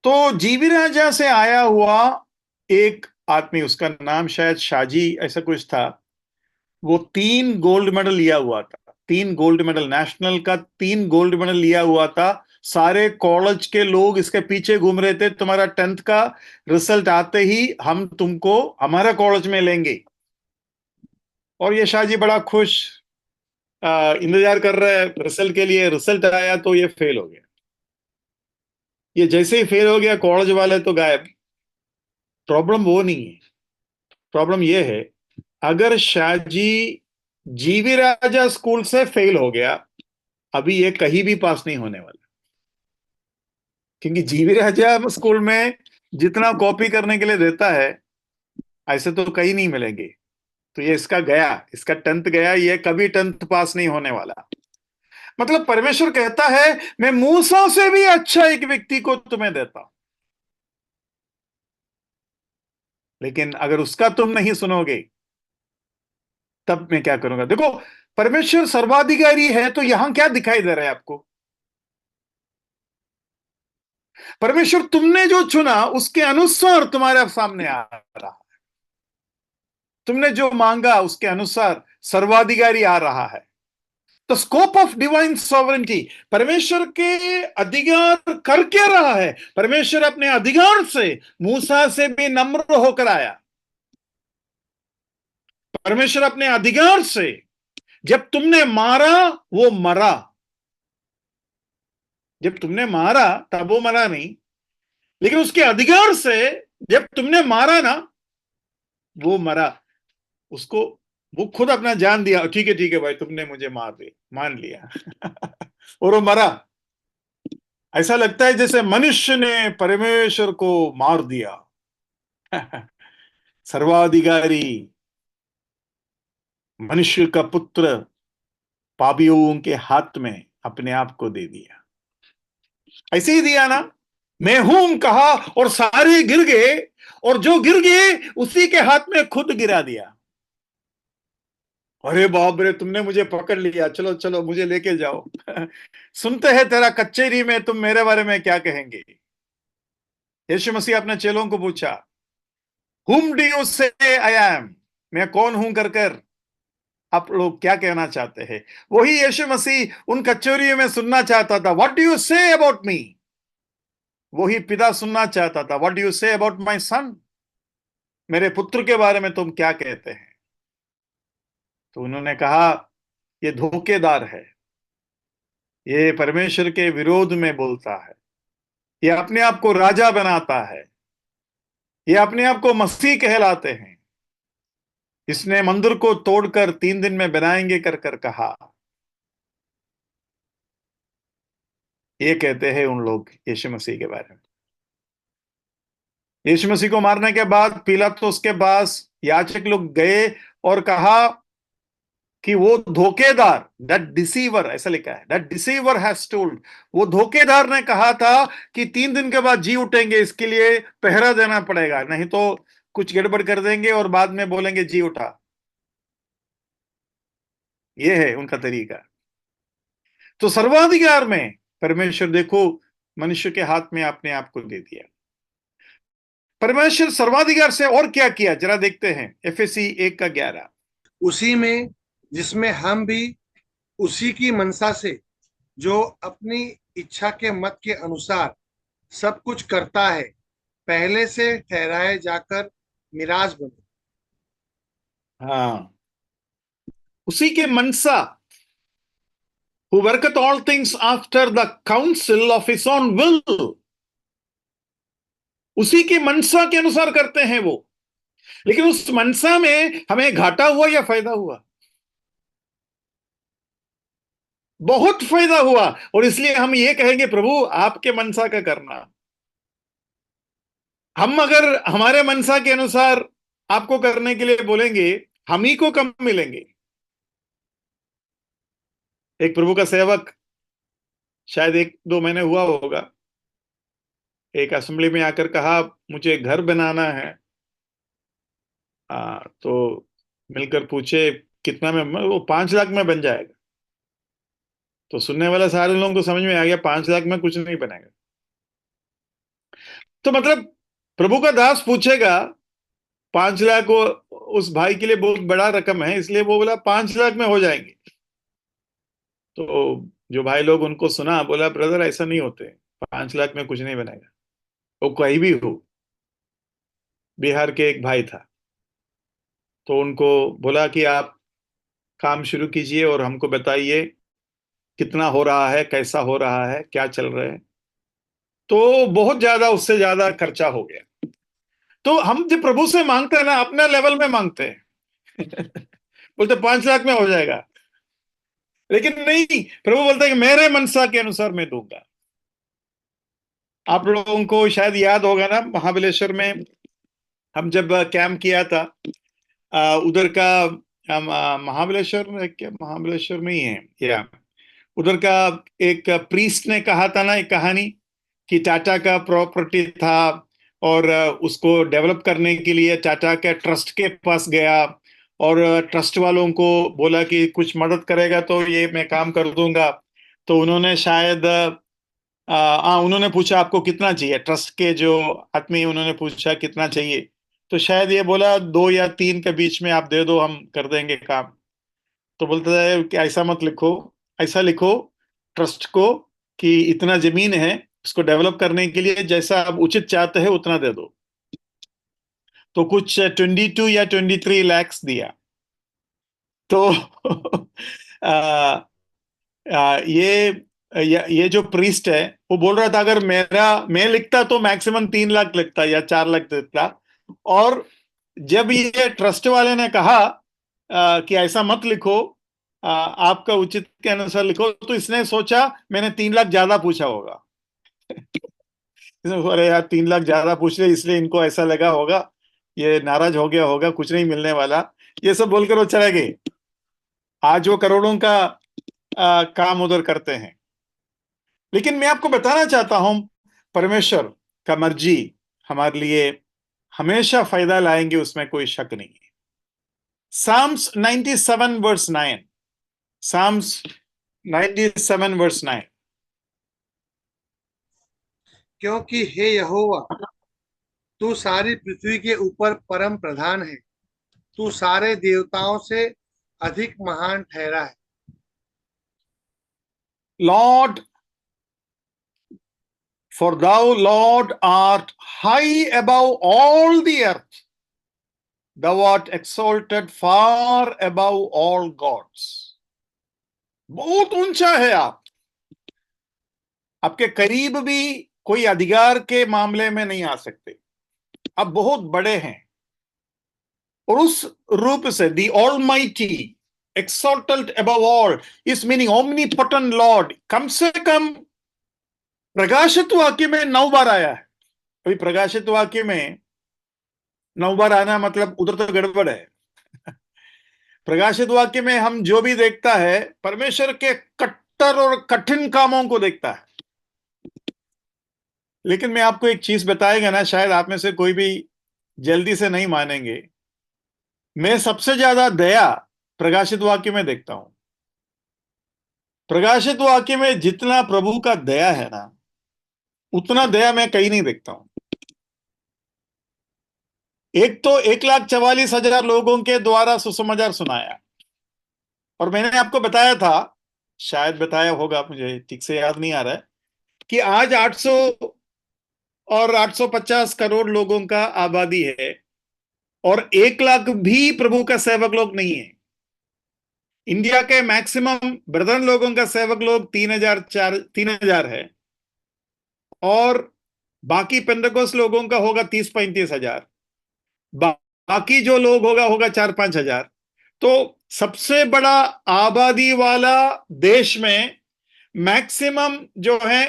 तो जीवी राजा से आया हुआ एक आदमी, उसका नाम शायद शाजी ऐसा कुछ था, वो 3 गोल्ड मेडल लिया हुआ था, 3 गोल्ड मेडल, नेशनल का 3 गोल्ड मेडल लिया हुआ था। सारे कॉलेज के लोग इसके पीछे घूम रहे थे, तुम्हारा 10th का रिजल्ट आते ही हम तुमको हमारा कॉलेज में लेंगे। और ये शाहजी बड़ा खुश इंतजार कर रहा है रिजल्ट के लिए। रिजल्ट आया तो ये फेल हो गया। ये जैसे ही फेल हो गया, कॉलेज वाले तो गायब। प्रॉब्लम वो नहीं है, प्रॉब्लम ये है, अगर शाहजी जीवी राजा स्कूल से फेल हो गया, अभी ये कहीं भी पास नहीं होने वाला, क्योंकि जीवी राजा स्कूल में जितना कॉपी करने के लिए देता है, ऐसे तो कहीं नहीं मिलेंगे। तो ये इसका गया, इसका 10th गया, ये कभी 10th पास नहीं होने वाला। मतलब परमेश्वर कहता है, मैं मूसा से भी अच्छा एक व्यक्ति को तुम्हें देता हूं, लेकिन अगर उसका तुम नहीं सुनोगे, तब मैं क्या करूंगा। देखो, परमेश्वर सर्वाधिकारी है, तो यहां क्या दिखाई दे रहा है आपको? परमेश्वर तुमने जो चुना उसके अनुसार तुम्हारे सामने आ रहा है, तुमने जो मांगा उसके अनुसार सर्वाधिकारी आ रहा है। तो स्कोप ऑफ डिवाइन सॉवरेंटी, परमेश्वर के अधिकार कर क्या रहा है? परमेश्वर अपने अधिकार से मूसा से भी नम्र होकर आया। परमेश्वर अपने अधिकार से, जब तुमने मारा वो मरा, जब तुमने मारा तब वो मरा नहीं, लेकिन उसके अधिकार से जब तुमने मारा ना, वो मरा। उसको, वो खुद अपना जान दिया, ठीक है भाई, तुमने मुझे मार दिया, मान लिया। और वो मरा। ऐसा लगता है जैसे मनुष्य ने परमेश्वर को मार दिया। सर्वाधिकारी मनुष्य का पुत्र पापियों के हाथ में अपने आप को दे दिया। ऐसे ही दिया ना, मैं हूं कहा और सारे गिर गए, और जो गिर गए उसी के हाथ में खुद गिरा दिया। अरे बाप रे, तुमने मुझे पकड़ लिया, चलो चलो मुझे लेके जाओ। सुनते हैं तेरा कचहरी में तुम मेरे बारे में क्या कहेंगे। यीशु मसीह अपने चेलों को पूछा, हुम डू यू से आई एम, मैं कौन हूं कर कर आप लोग क्या कहना चाहते हैं? वही यीशु मसीह उन कचोरियों में सुनना चाहता था, what do you say about me. वही पिता सुनना चाहता था, what do you say about my son, मेरे पुत्र के बारे में तुम क्या कहते हैं? तो उन्होंने कहा, ये धोखेदार है, ये परमेश्वर के विरोध में बोलता है, ये अपने आप को राजा बनाता है, ये अपने आप को मसीह कहलाते हैं, इसने मंदिर को तोड़कर 3 दिन में बनाएंगे कर कर कहा। ये कहते हैं उन लोग यीशु मसीह के बारे में। यीशु मसीह को मारने के बाद पिलातुस के पास याजक लोग गए और कहा कि वो धोखेदार, दैट डिसीवर, ऐसा लिखा है, दैट डिसीवर हैज टोल्ड, वो धोखेदार ने कहा था कि 3 दिन के बाद जी उठेंगे, इसके लिए पहरा देना पड़ेगा, नहीं तो कुछ गड़बड़ कर देंगे और बाद में बोलेंगे जी उठा। ये है उनका तरीका। तो सर्वाधिकार में परमेश्वर, देखो, मनुष्य के हाथ में अपने आप को दे दिया। परमेश्वर सर्वाधिकार से और क्या किया, जरा देखते हैं एफएसी 1:11। उसी में जिसमें हम भी उसी की मनसा से, जो अपनी इच्छा के मत के अनुसार सब कुछ करता है, पहले से ठहराए जाकर मिराज बने। हाँ, उसी के मनसा, who worketh all things after the counsel of his own will, उसी की मनसा के अनुसार करते हैं वो। लेकिन उस मनसा में हमें घाटा हुआ या फायदा हुआ? बहुत फायदा हुआ। और इसलिए हम ये कहेंगे, प्रभु आपके मनसा का करना। हम अगर हमारे मनसा के अनुसार आपको करने के लिए बोलेंगे, हम ही को कम मिलेंगे। एक प्रभु का सेवक, शायद 1-2 महीने हुआ होगा, एक असेंबली में आकर कहा, मुझे घर बनाना है। तो मिलकर पूछे कितना में? वो 5 लाख में बन जाएगा। तो सुनने वाला सारे लोगों को समझ में आ गया 5 लाख में कुछ नहीं बनेगा। तो मतलब प्रभु का दास पूछेगा 5 लाख, वो उस भाई के लिए बहुत बड़ा रकम है, इसलिए वो बोला 5 लाख में हो जाएंगे। तो जो भाई लोग उनको सुना, बोला ब्रदर ऐसा नहीं होते, 5 लाख में कुछ नहीं बनेगा। वो कहीं भी हो। बिहार के एक भाई था, तो उनको बोला कि आप काम शुरू कीजिए और हमको बताइए कितना हो रहा है, कैसा हो रहा है, क्या चल रहा है। तो बहुत ज्यादा, उससे ज्यादा खर्चा हो गया। तो हम जब प्रभु से मांगते हैं ना, अपने लेवल में मांगते हैं। बोलते 5 लाख में हो जाएगा, लेकिन नहीं, प्रभु बोलता है कि मेरे मनसा के अनुसार मैं दूंगा। आप लोगों को शायद याद होगा ना, महाबलेश्वर में हम जब कैंप किया था, उधर का महाबलेश्वर में, क्या महाबलेश्वर में ही है या उधर का, एक प्रीस्ट ने कहा था ना एक कहानी, कि टाटा का प्रॉपर्टी था और उसको डेवलप करने के लिए टाटा के ट्रस्ट के पास गया और ट्रस्ट वालों को बोला कि कुछ मदद करेगा तो ये मैं काम कर दूंगा। तो उन्होंने शायद उन्होंने पूछा आपको कितना चाहिए, ट्रस्ट के जो आदमी, उन्होंने पूछा कितना चाहिए। तो शायद ये बोला 2 या 3 के बीच में आप दे दो, हम कर देंगे काम। तो बोलता है कि ऐसा मत लिखो, ऐसा लिखो ट्रस्ट को कि इतना जमीन है, उसको डेवलप करने के लिए जैसा आप उचित चाहते हैं उतना दे दो। तो कुछ 22 या 23 लाख दिया। तो आ, ये जो प्रीस्ट है, वो बोल रहा था अगर मैं लिखता तो मैक्सिमम 3 लाख लिखता या 4 लाख लिखता। और जब ये ट्रस्ट वाले ने कहा कि ऐसा मत लिखो, आपका उचित के अनुसार लिखो, तो इसने सोचा मैंने 3 लाख ज्यादा पूछा होगा। अरे यार 3 लाख ज्यादा पूछ रहे, इसलिए इनको ऐसा लगा होगा, ये नाराज हो गया होगा, कुछ नहीं मिलने वाला, ये सब बोलकर वो चले गए। आज वो करोड़ों का काम उधर करते हैं। लेकिन मैं आपको बताना चाहता हूं, परमेश्वर का मर्जी हमारे लिए हमेशा फायदा लाएंगे, उसमें कोई शक नहीं है। Psalms 97 verse 9, Psalms 97 verse 9। क्योंकि हे यहोवा, तू सारी पृथ्वी के ऊपर परम प्रधान है, तू सारे देवताओं से अधिक महान ठहरा है। Lord, for thou, Lord, art high above all the earth. Thou art exalted far above all gods. बहुत ऊंचा है आप, आपके करीब भी कोई अधिकार के मामले में नहीं आ सकते, आप बहुत बड़े हैं। और उस रूप से दी ऑलमाइटी, एक्सॉल्टेड अबव ऑल, इस मीनिंग ओमनीपोटेंट लॉर्ड, कम से कम प्रकाशित वाक्य में 9 बार आया है। अभी प्रकाशित वाक्य में 9 बार आना मतलब उधर तो गड़बड़ है। प्रकाशित वाक्य में हम जो भी देखता है, परमेश्वर के कट्टर और कठिन कामों को देखता है। लेकिन मैं आपको एक चीज बताएगा ना, शायद आप में से कोई भी जल्दी से नहीं मानेंगे, मैं सबसे ज्यादा दया प्रकाशित वाक्य में देखता हूं। प्रकाशित वाक्य में जितना प्रभु का दया है ना, उतना दया मैं कहीं नहीं देखता हूं। एक तो 1,44,000 लोगों के द्वारा सुसमाचार सुनाया, और मैंने आपको बताया था, शायद बताया होगा, मुझे ठीक से याद नहीं आ रहा है, कि आज 800 और 850 करोड़ लोगों का आबादी है, और 1 लाख भी प्रभु का सेवक लोग नहीं है। इंडिया के मैक्सिमम ब्रदर लोगों का सेवक लोग 3,000 है, और बाकी पेंटेकोस्ट लोगों का होगा 30-35 हजार, बाकी जो लोग होगा 4-5 हजार। तो सबसे बड़ा आबादी वाला देश में मैक्सिमम जो है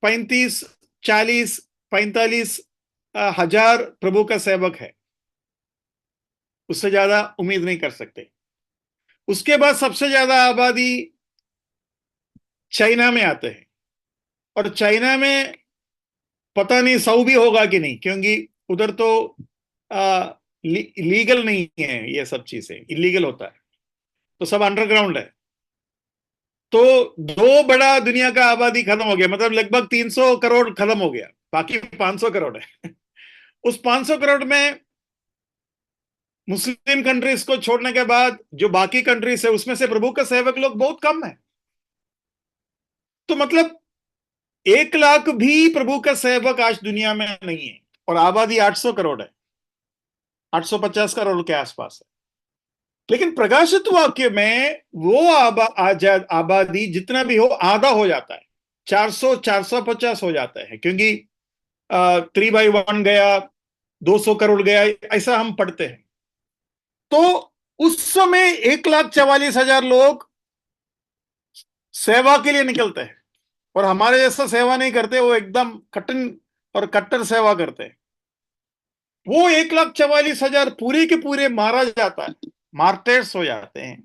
35, 40, 45 हजार प्रभु का सेवक है, उससे ज्यादा उम्मीद नहीं कर सकते। उसके बाद सबसे ज्यादा आबादी चाइना में आते हैं, और चाइना में पता नहीं 100 भी होगा कि नहीं, क्योंकि उधर तो लीगल नहीं है, ये सब चीजें इलीगल होता है, तो सब अंडरग्राउंड है। तो दो बड़ा दुनिया का आबादी खत्म हो गया, मतलब लगभग 300 करोड़ खत्म हो गया, बाकी 500 करोड़ है। उस 500 करोड़ में मुस्लिम कंट्रीज को छोड़ने के बाद जो बाकी कंट्रीज है उसमें से प्रभु का सेवक लोग बहुत कम है। तो मतलब 1 लाख भी प्रभु का सेवक आज दुनिया में नहीं है, और आबादी 800 करोड़ है, 850 करोड़ के आसपास है। लेकिन प्रकाशित वाक्य में वो आबादी जितना भी हो आधा हो जाता है, 400 450 हो जाता है, क्योंकि 3/1 गया, 200 करोड़ गया, ऐसा हम पढ़ते हैं। तो उस समय 1,44,000 लोग सेवा के लिए निकलते हैं, और हमारे जैसा सेवा नहीं करते, वो एकदम कठिन और कट्टर सेवा करते हैं। वो 1,44,000 पूरे के पूरे मारा जाता है, मार्टेर्स हो जाते हैं।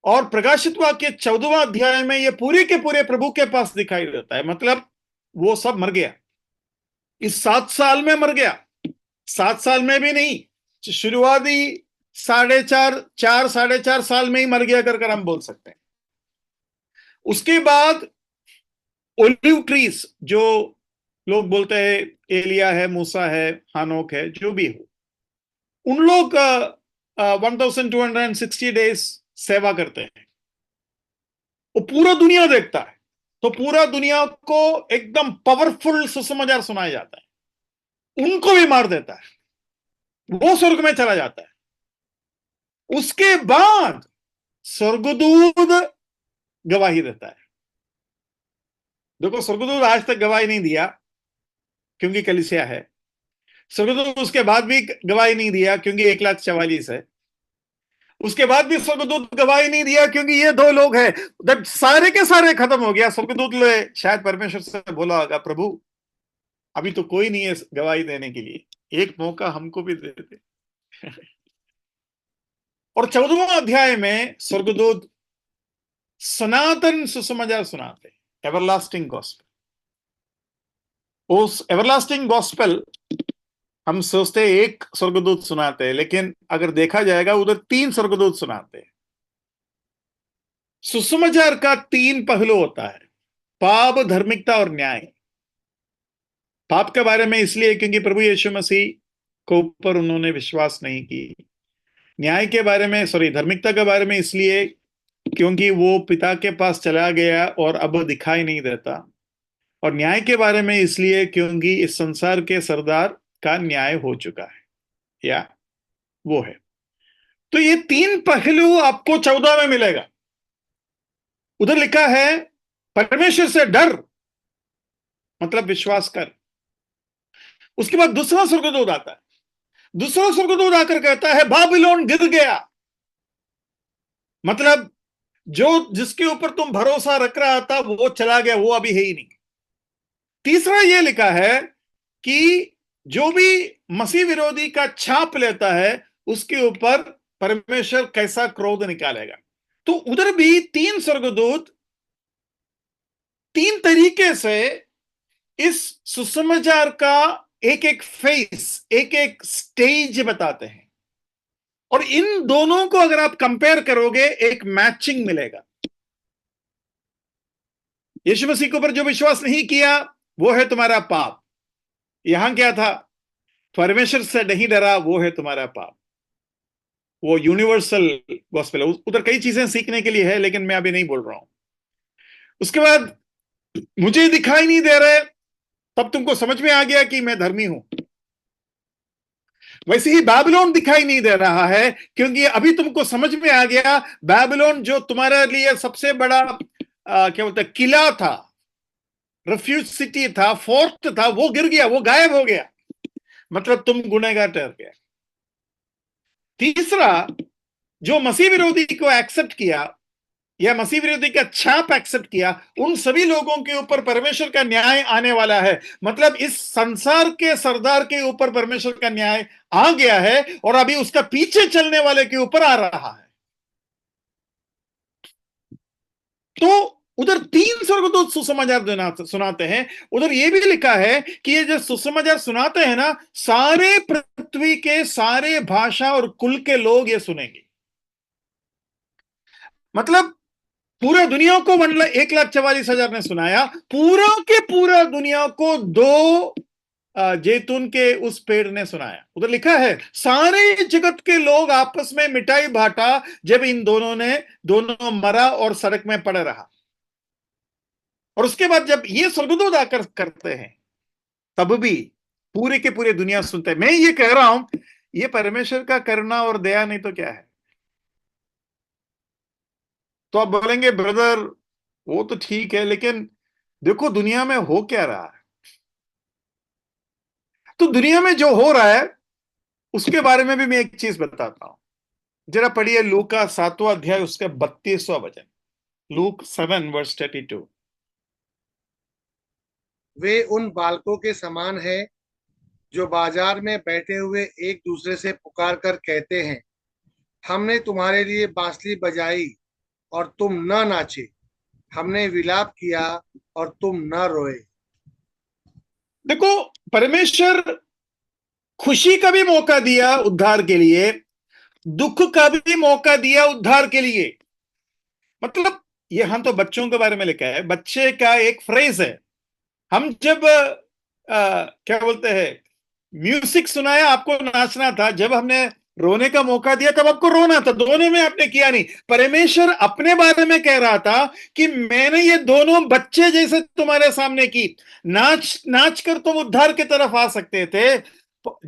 और प्रकाशित वाक्य 14वां अध्याय में ये पूरे के पूरे प्रभु के पास दिखाई देता है, मतलब वो सब मर गया, इस 7 साल में मर गया। 7 साल में भी नहीं, शुरुआती 4.5 साल में ही मर गया कर हम बोल सकते हैं। उसके बाद ओलिव ट्रीज, जो लोग बोलते हैं एलिया है, मूसा है, हानोक है, जो भी हो, उन लोग 1260 डेज सेवा करते हैं। वो पूरा दुनिया देखता है, तो पूरा दुनिया को एकदम पावरफुल सुसमाचार सुनाया जाता है, उनको भी मार देता है, वो स्वर्ग में चला जाता है। उसके बाद स्वर्गदूत गवाही देता है। देखो, स्वर्गदूत आज तक गवाही नहीं दिया क्योंकि कलीसिया है, स्वर्गदूत उसके बाद भी गवाही नहीं दिया क्योंकि 1,44,000 है, उसके बाद भी स्वर्गदूत गवाही नहीं दिया क्योंकि ये 2 लोग हैं। जब सारे के सारे खत्म हो गया, स्वर्गदूत ने शायद परमेश्वर से बोला होगा, प्रभु अभी तो कोई नहीं है गवाही देने के लिए, एक मौका हमको भी दे दे। और 14वां अध्याय में स्वर्गदूत सनातन सुसमाचार सुनाते, एवरलास्टिंग गॉस्पेल। उस एवरलास्टिंग गॉस्पेल हम सोचते हैं एक स्वर्गदूत सुनाते हैं, लेकिन अगर देखा जाएगा उधर 3 स्वर्गदूत सुनाते हैं। सुसमाचार का 3 पहलू होता है, पाप, धार्मिकता और न्याय। पाप के बारे में इसलिए क्योंकि प्रभु यीशु मसीह को ऊपर उन्होंने विश्वास नहीं की। न्याय के बारे में, धार्मिकता के बारे में इसलिए क्योंकि वो पिता के पास चला गया और अब दिखाई नहीं देता। और न्याय के बारे में इसलिए क्योंकि इस संसार के सरदार का न्याय हो चुका है, या वो है। तो ये 3 पहलू आपको 14 में मिलेगा। उधर लिखा है परमेश्वर से डर, मतलब विश्वास कर। उसके बाद दूसरा स्वर्गदूत आता है, दूसरा स्वर्गदूत आकर कहता है बाबिलोन गिर गया, मतलब जो जिसके ऊपर तुम भरोसा रख रहा था वो चला गया, वो अभी है ही नहीं। तीसरा ये लिखा है कि जो भी मसीह विरोधी का छाप लेता है उसके ऊपर परमेश्वर कैसा क्रोध निकालेगा। तो उधर भी 3 स्वर्गदूत 3 तरीके से इस सुसमाचार का एक एक फेस, एक एक स्टेज बताते हैं, और इन दोनों को अगर आप कंपेयर करोगे एक मैचिंग मिलेगा। यीशु मसीह के ऊपर जो विश्वास नहीं किया वो है तुम्हारा पाप। यहां क्या था, परमेश्वर से नहीं डरा वो है तुम्हारा पाप। वो यूनिवर्सल गॉस्पेल है, उधर कई चीजें सीखने के लिए है, लेकिन मैं अभी नहीं बोल रहा हूं। उसके बाद मुझे दिखाई नहीं दे रहे, तब तुमको समझ में आ गया कि मैं धर्मी हूं। वैसे ही बैबिलोन दिखाई नहीं दे रहा है, क्योंकि अभी तुमको समझ में आ गया बैबिलोन जो तुम्हारे लिए सबसे बड़ा क्या बोलते किला था, रेफ्यूज सिटी था, फोर्ट था, वो गिर गया, वो गायब हो गया, मतलब तुम गुनहगार ठहर गए। तीसरा, जो मसीह विरोधी को एक्सेप्ट किया या मसीह विरोधी का छाप एक्सेप्ट किया, उन सभी लोगों के ऊपर परमेश्वर का न्याय आने वाला है। मतलब इस संसार के सरदार के ऊपर परमेश्वर का न्याय आ गया है और अभी उसका पीछे चलने वाले के ऊपर आ रहा है। तो उधर 3 स्वर्गदूत सुसमाचार सुनाते हैं, उधर यह भी लिखा है कि ये जो सुसमाचार सुनाते हैं ना, सारे पृथ्वी के सारे भाषा और कुल के लोग ये सुनेंगे। मतलब पूरा दुनिया को 1,44,000 ने सुनाया, पूरा के पूरा दुनिया को 2 जैतून के उस पेड़ ने सुनाया। उधर लिखा है सारे जगत के लोग आपस में मिठाई बांटा जब इन दोनों मरा और सड़क में पड़े रहा। और उसके बाद जब ये स्वर्गदूत आकर करते हैं, तब भी पूरे के पूरे दुनिया सुनते हैं। मैं ये कह रहा हूं, ये परमेश्वर का करुणा और दया नहीं तो क्या है? तो आप बोलेंगे ब्रदर वो तो ठीक है, लेकिन देखो दुनिया में हो क्या रहा है। तो दुनिया में जो हो रहा है उसके बारे में भी मैं एक चीज बताता हूं। जरा पढ़िए लूक का 7वां अध्याय, उसका 32वां वचन। लूक 7:32। वे उन बालकों के समान है जो बाजार में बैठे हुए एक दूसरे से पुकार कर कहते हैं, हमने तुम्हारे लिए बांसुरी बजाई और तुम न नाचे, हमने विलाप किया और तुम न रोए। देखो, परमेश्वर खुशी का भी मौका दिया उद्धार के लिए, दुख का भी मौका दिया उद्धार के लिए। मतलब यहां तो बच्चों के बारे में लिखा है, बच्चे का एक फ्रेज है। हम जब क्या बोलते हैं, म्यूजिक सुनाया आपको नाचना था, जब हमने रोने का मौका दिया तब आपको रोना था। दोनों में आपने किया नहीं। परमेश्वर अपने बारे में कह रहा था कि मैंने ये दोनों बच्चे जैसे तुम्हारे सामने की, नाच नाच कर तुम उद्धार की तरफ आ सकते थे,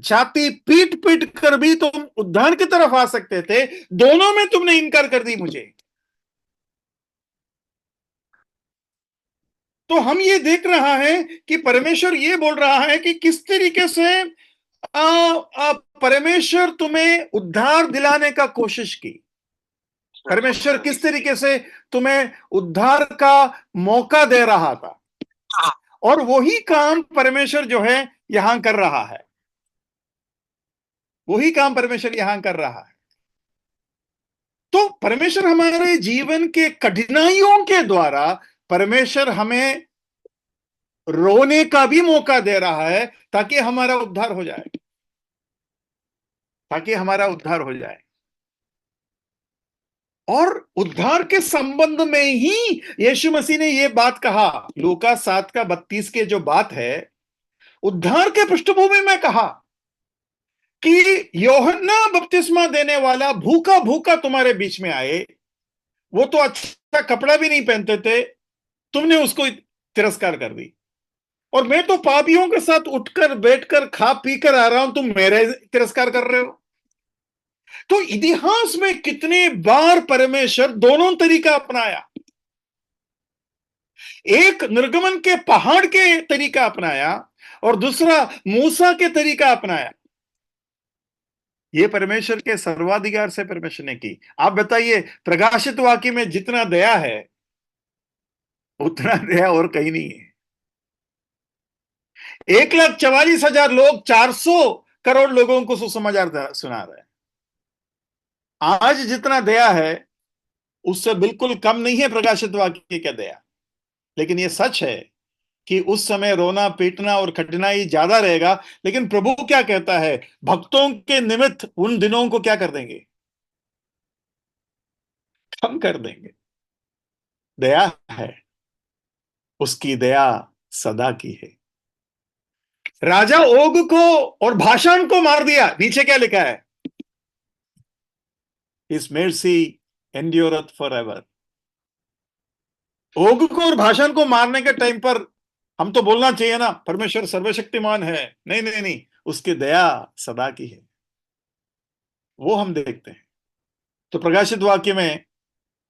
छाती पीट पीट कर भी तुम उद्धार की तरफ आ सकते थे। दोनों में तुमने इनकार कर दी मुझे। तो हम ये देख रहा है कि परमेश्वर ये बोल रहा है कि किस तरीके से परमेश्वर तुम्हें उद्धार दिलाने का कोशिश की। परमेश्वर किस तरीके से तुम्हें उद्धार का मौका दे रहा था, और वही काम परमेश्वर जो है यहां कर रहा है। वही काम परमेश्वर यहां कर रहा है। तो परमेश्वर हमारे जीवन के कठिनाइयों के द्वारा परमेश्वर हमें रोने का भी मौका दे रहा है, ताकि हमारा उद्धार हो जाए, ताकि हमारा उद्धार हो जाए। और उद्धार के संबंध में ही यीशु मसीह ने यह बात कहा, लूका 7:32 के जो बात है, उद्धार के पृष्ठभूमि में कहा कि यूहन्ना बपतिस्मा देने वाला भूखा भूखा तुम्हारे बीच में आए, वो तो अच्छा कपड़ा भी नहीं पहनते थे, तुमने उसको तिरस्कार कर दी। और मैं तो पापियों के साथ उठकर बैठकर खा पी कर आ रहा हूं, तुम मेरे तिरस्कार कर रहे हो। तो इतिहास में कितने बार परमेश्वर दोनों तरीका अपनाया। एक निर्गमन के पहाड़ के तरीका अपनाया और दूसरा मूसा के तरीका अपनाया। ये परमेश्वर के सर्वाधिकार से परमेश्वर ने की। आप बताइए, प्रकाशित वाक्य में जितना दया है उतना दया और कहीं नहीं है। 1,44,000 लोग 400 करोड़ लोगों को सुसमाचार सुना रहे हैं। आज जितना दया है उससे बिल्कुल कम नहीं है प्रकाशित वाक्य का दया। लेकिन यह सच है कि उस समय रोना पीटना और कठिनाई ज्यादा रहेगा, लेकिन प्रभु क्या कहता है, भक्तों के निमित्त उन दिनों को क्या कर देंगे, कम कर देंगे। दया है, उसकी दया सदा की है। राजा ओग को और भाषण को मार दिया, नीचे क्या लिखा है, हिज mercy endureth forever। ओग को और भाषण को मारने के टाइम पर हम तो बोलना चाहिए ना, परमेश्वर सर्वशक्तिमान है। नहीं नहीं नहीं, उसकी दया सदा की है, वो हम देखते हैं। तो प्रकाशित वाक्य में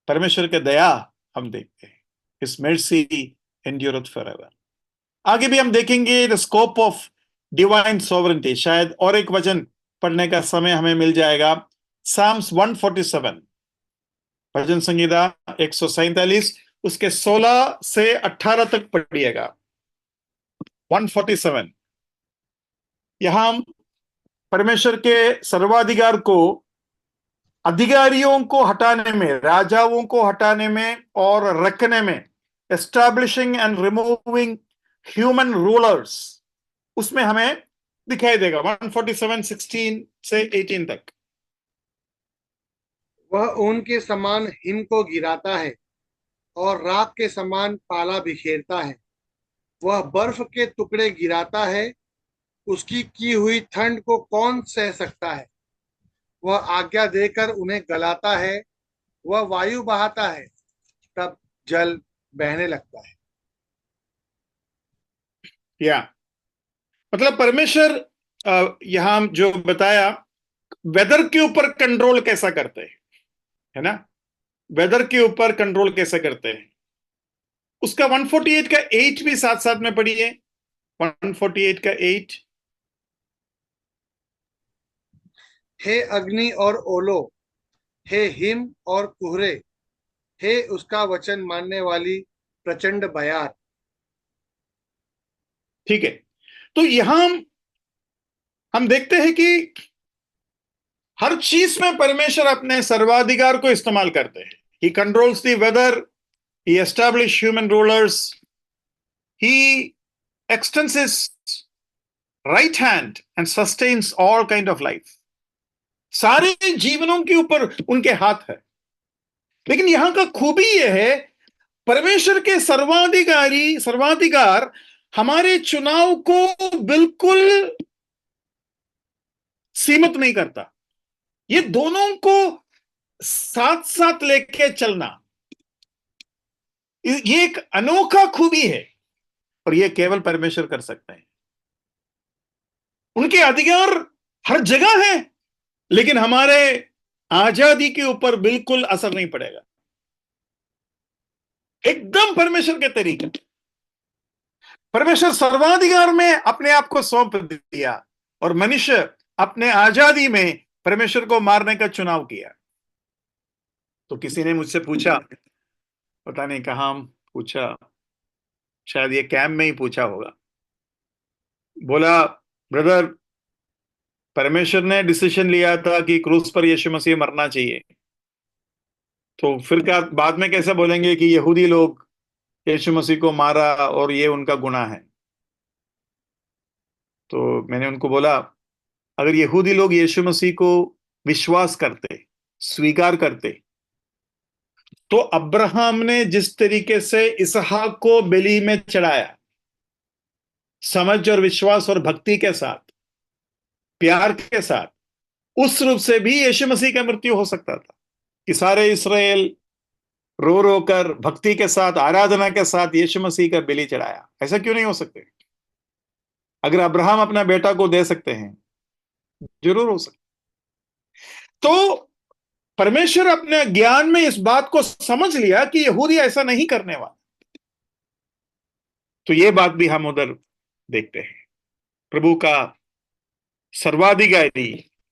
परमेश्वर के दया हम देखते हैं, हिज mercy endureth forever। आगे भी हम देखेंगे the scope of divine sovereignty. शायद और एक वचन पढ़ने का समय हमें मिल जाएगा। साम्स 147, भजन संहिता 147, उसके 16 से 18 तक पढ़िएगा। 147। यहां हम परमेश्वर के सर्वाधिकार को अधिकारियों को हटाने में, राजाओं को हटाने में और रखने में, establishing and removing human rulers, उसमें हमें दिखाई देगा। 147, 16 से 18 तक। वह ऊन के समान हिम को गिराता है और राख के समान पाला बिखेरता है। वह बर्फ के टुकड़े गिराता है, उसकी की हुई ठंड को कौन सह सकता है। वह आज्ञा देकर उन्हें गलाता है, वह वायु बहाता है, तब जल बहने लगता है। या मतलब परमेश्वर यहां जो बताया, वेदर के ऊपर कंट्रोल कैसा करते हैं, है ना, वेदर के ऊपर कंट्रोल कैसे करते हैं। उसका 148 का 8 भी साथ साथ में पढ़िए। 148 का 8। हे अग्नि और ओलो, हे हिम और कुहरे, हे उसका वचन मानने वाली प्रचंड बयार। ठीक है, तो यहां हम देखते हैं कि हर चीज में परमेश्वर अपने सर्वाधिकार को इस्तेमाल करते हैं। He controls the weather, he establish human rulers, he extends his right hand and sustains all kind of life. सारे जीवनों के ऊपर उनके हाथ है। लेकिन यहां का खूबी यह है, परमेश्वर के सर्वाधिकार हमारे चुनाव को बिल्कुल सीमित नहीं करता। ये दोनों को साथ साथ लेके चलना, ये एक अनोखा खूबी है और ये केवल परमेश्वर कर सकते हैं। उनके अधिकार हर जगह है, लेकिन हमारे आजादी के ऊपर बिल्कुल असर नहीं पड़ेगा। एकदम परमेश्वर के तरीके। परमेश्वर सर्वाधिकार में अपने आप को सौंप दिया और मनुष्य अपने आजादी में परमेश्वर को मारने का चुनाव किया। तो किसी ने मुझसे पूछा, पता नहीं कहां पूछा, शायद ये कैंप में ही पूछा होगा, बोला, ब्रदर, परमेश्वर ने डिसीजन लिया था कि क्रूस पर यीशु मसीह मरना चाहिए, तो फिर क्या बाद में कैसे बोलेंगे कि यहूदी लोग यीशु मसीह को मारा और ये उनका गुनाह है। तो मैंने उनको बोला, अगर यहूदी लोग यीशु मसीह को विश्वास करते, स्वीकार करते, तो अब्राहम ने जिस तरीके से इसहाक को बलि में चढ़ाया, समझ और विश्वास और भक्ति के साथ, प्यार के साथ, उस रूप से भी यीशु मसीह का मृत्यु हो सकता था कि सारे इस्राएल रो रो कर भक्ति के साथ, आराधना के साथ यीशु मसीह का बलि चढ़ाया। ऐसा क्यों नहीं हो सकते? अगर अब्राहम अपना बेटा को दे सकते हैं, जरूर हो सकता। तो परमेश्वर अपने ज्ञान में इस बात को समझ लिया कि यहूदी ऐसा नहीं करने वाला। तो ये बात भी हम उधर देखते हैं। प्रभु का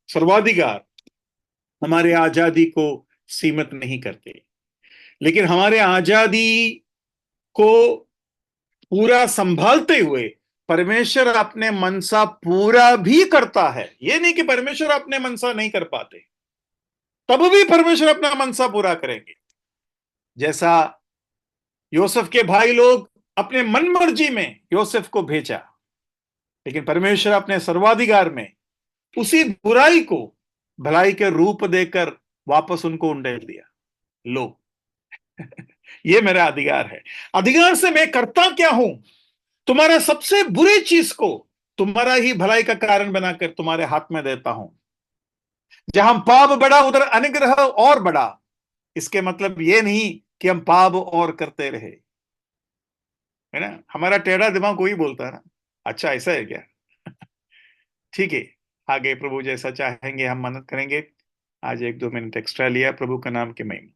सर्वाधिकार हमारे आजादी को सीमित नहीं करते, लेकिन हमारे आजादी को पूरा संभालते हुए परमेश्वर अपने मनसा पूरा भी करता है। यह नहीं कि परमेश्वर अपने मनसा नहीं कर पाते, तब भी परमेश्वर अपना मनसा पूरा करेंगे। जैसा योसेफ के भाई लोग अपने मन मर्जी में योसेफ को भेजा, लेकिन परमेश्वर अपने सर्वाधिकार में उसी बुराई को भलाई के रूप देकर वापस उनको उंडेल दिया। लो, ये मेरा अधिकार है। अधिकार से मैं करता क्या हूं? तुम्हारे सबसे बुरे चीज को तुम्हारा ही भलाई का कारण बनाकर तुम्हारे हाथ में देता हूं। जहां पाप बढ़ा उधर अनुग्रह और बढ़ा। इसके मतलब ये नहीं कि हम पाप और करते रहे, है ना। हमारा टेढ़ा दिमाग कोई बोलता है ना, अच्छा ऐसा है क्या? ठीक है, आगे प्रभु जैसा चाहेंगे हम मदद करेंगे। आज 1-2 मिनट एक्स्ट्रा लिया, प्रभु का नाम की महिमा।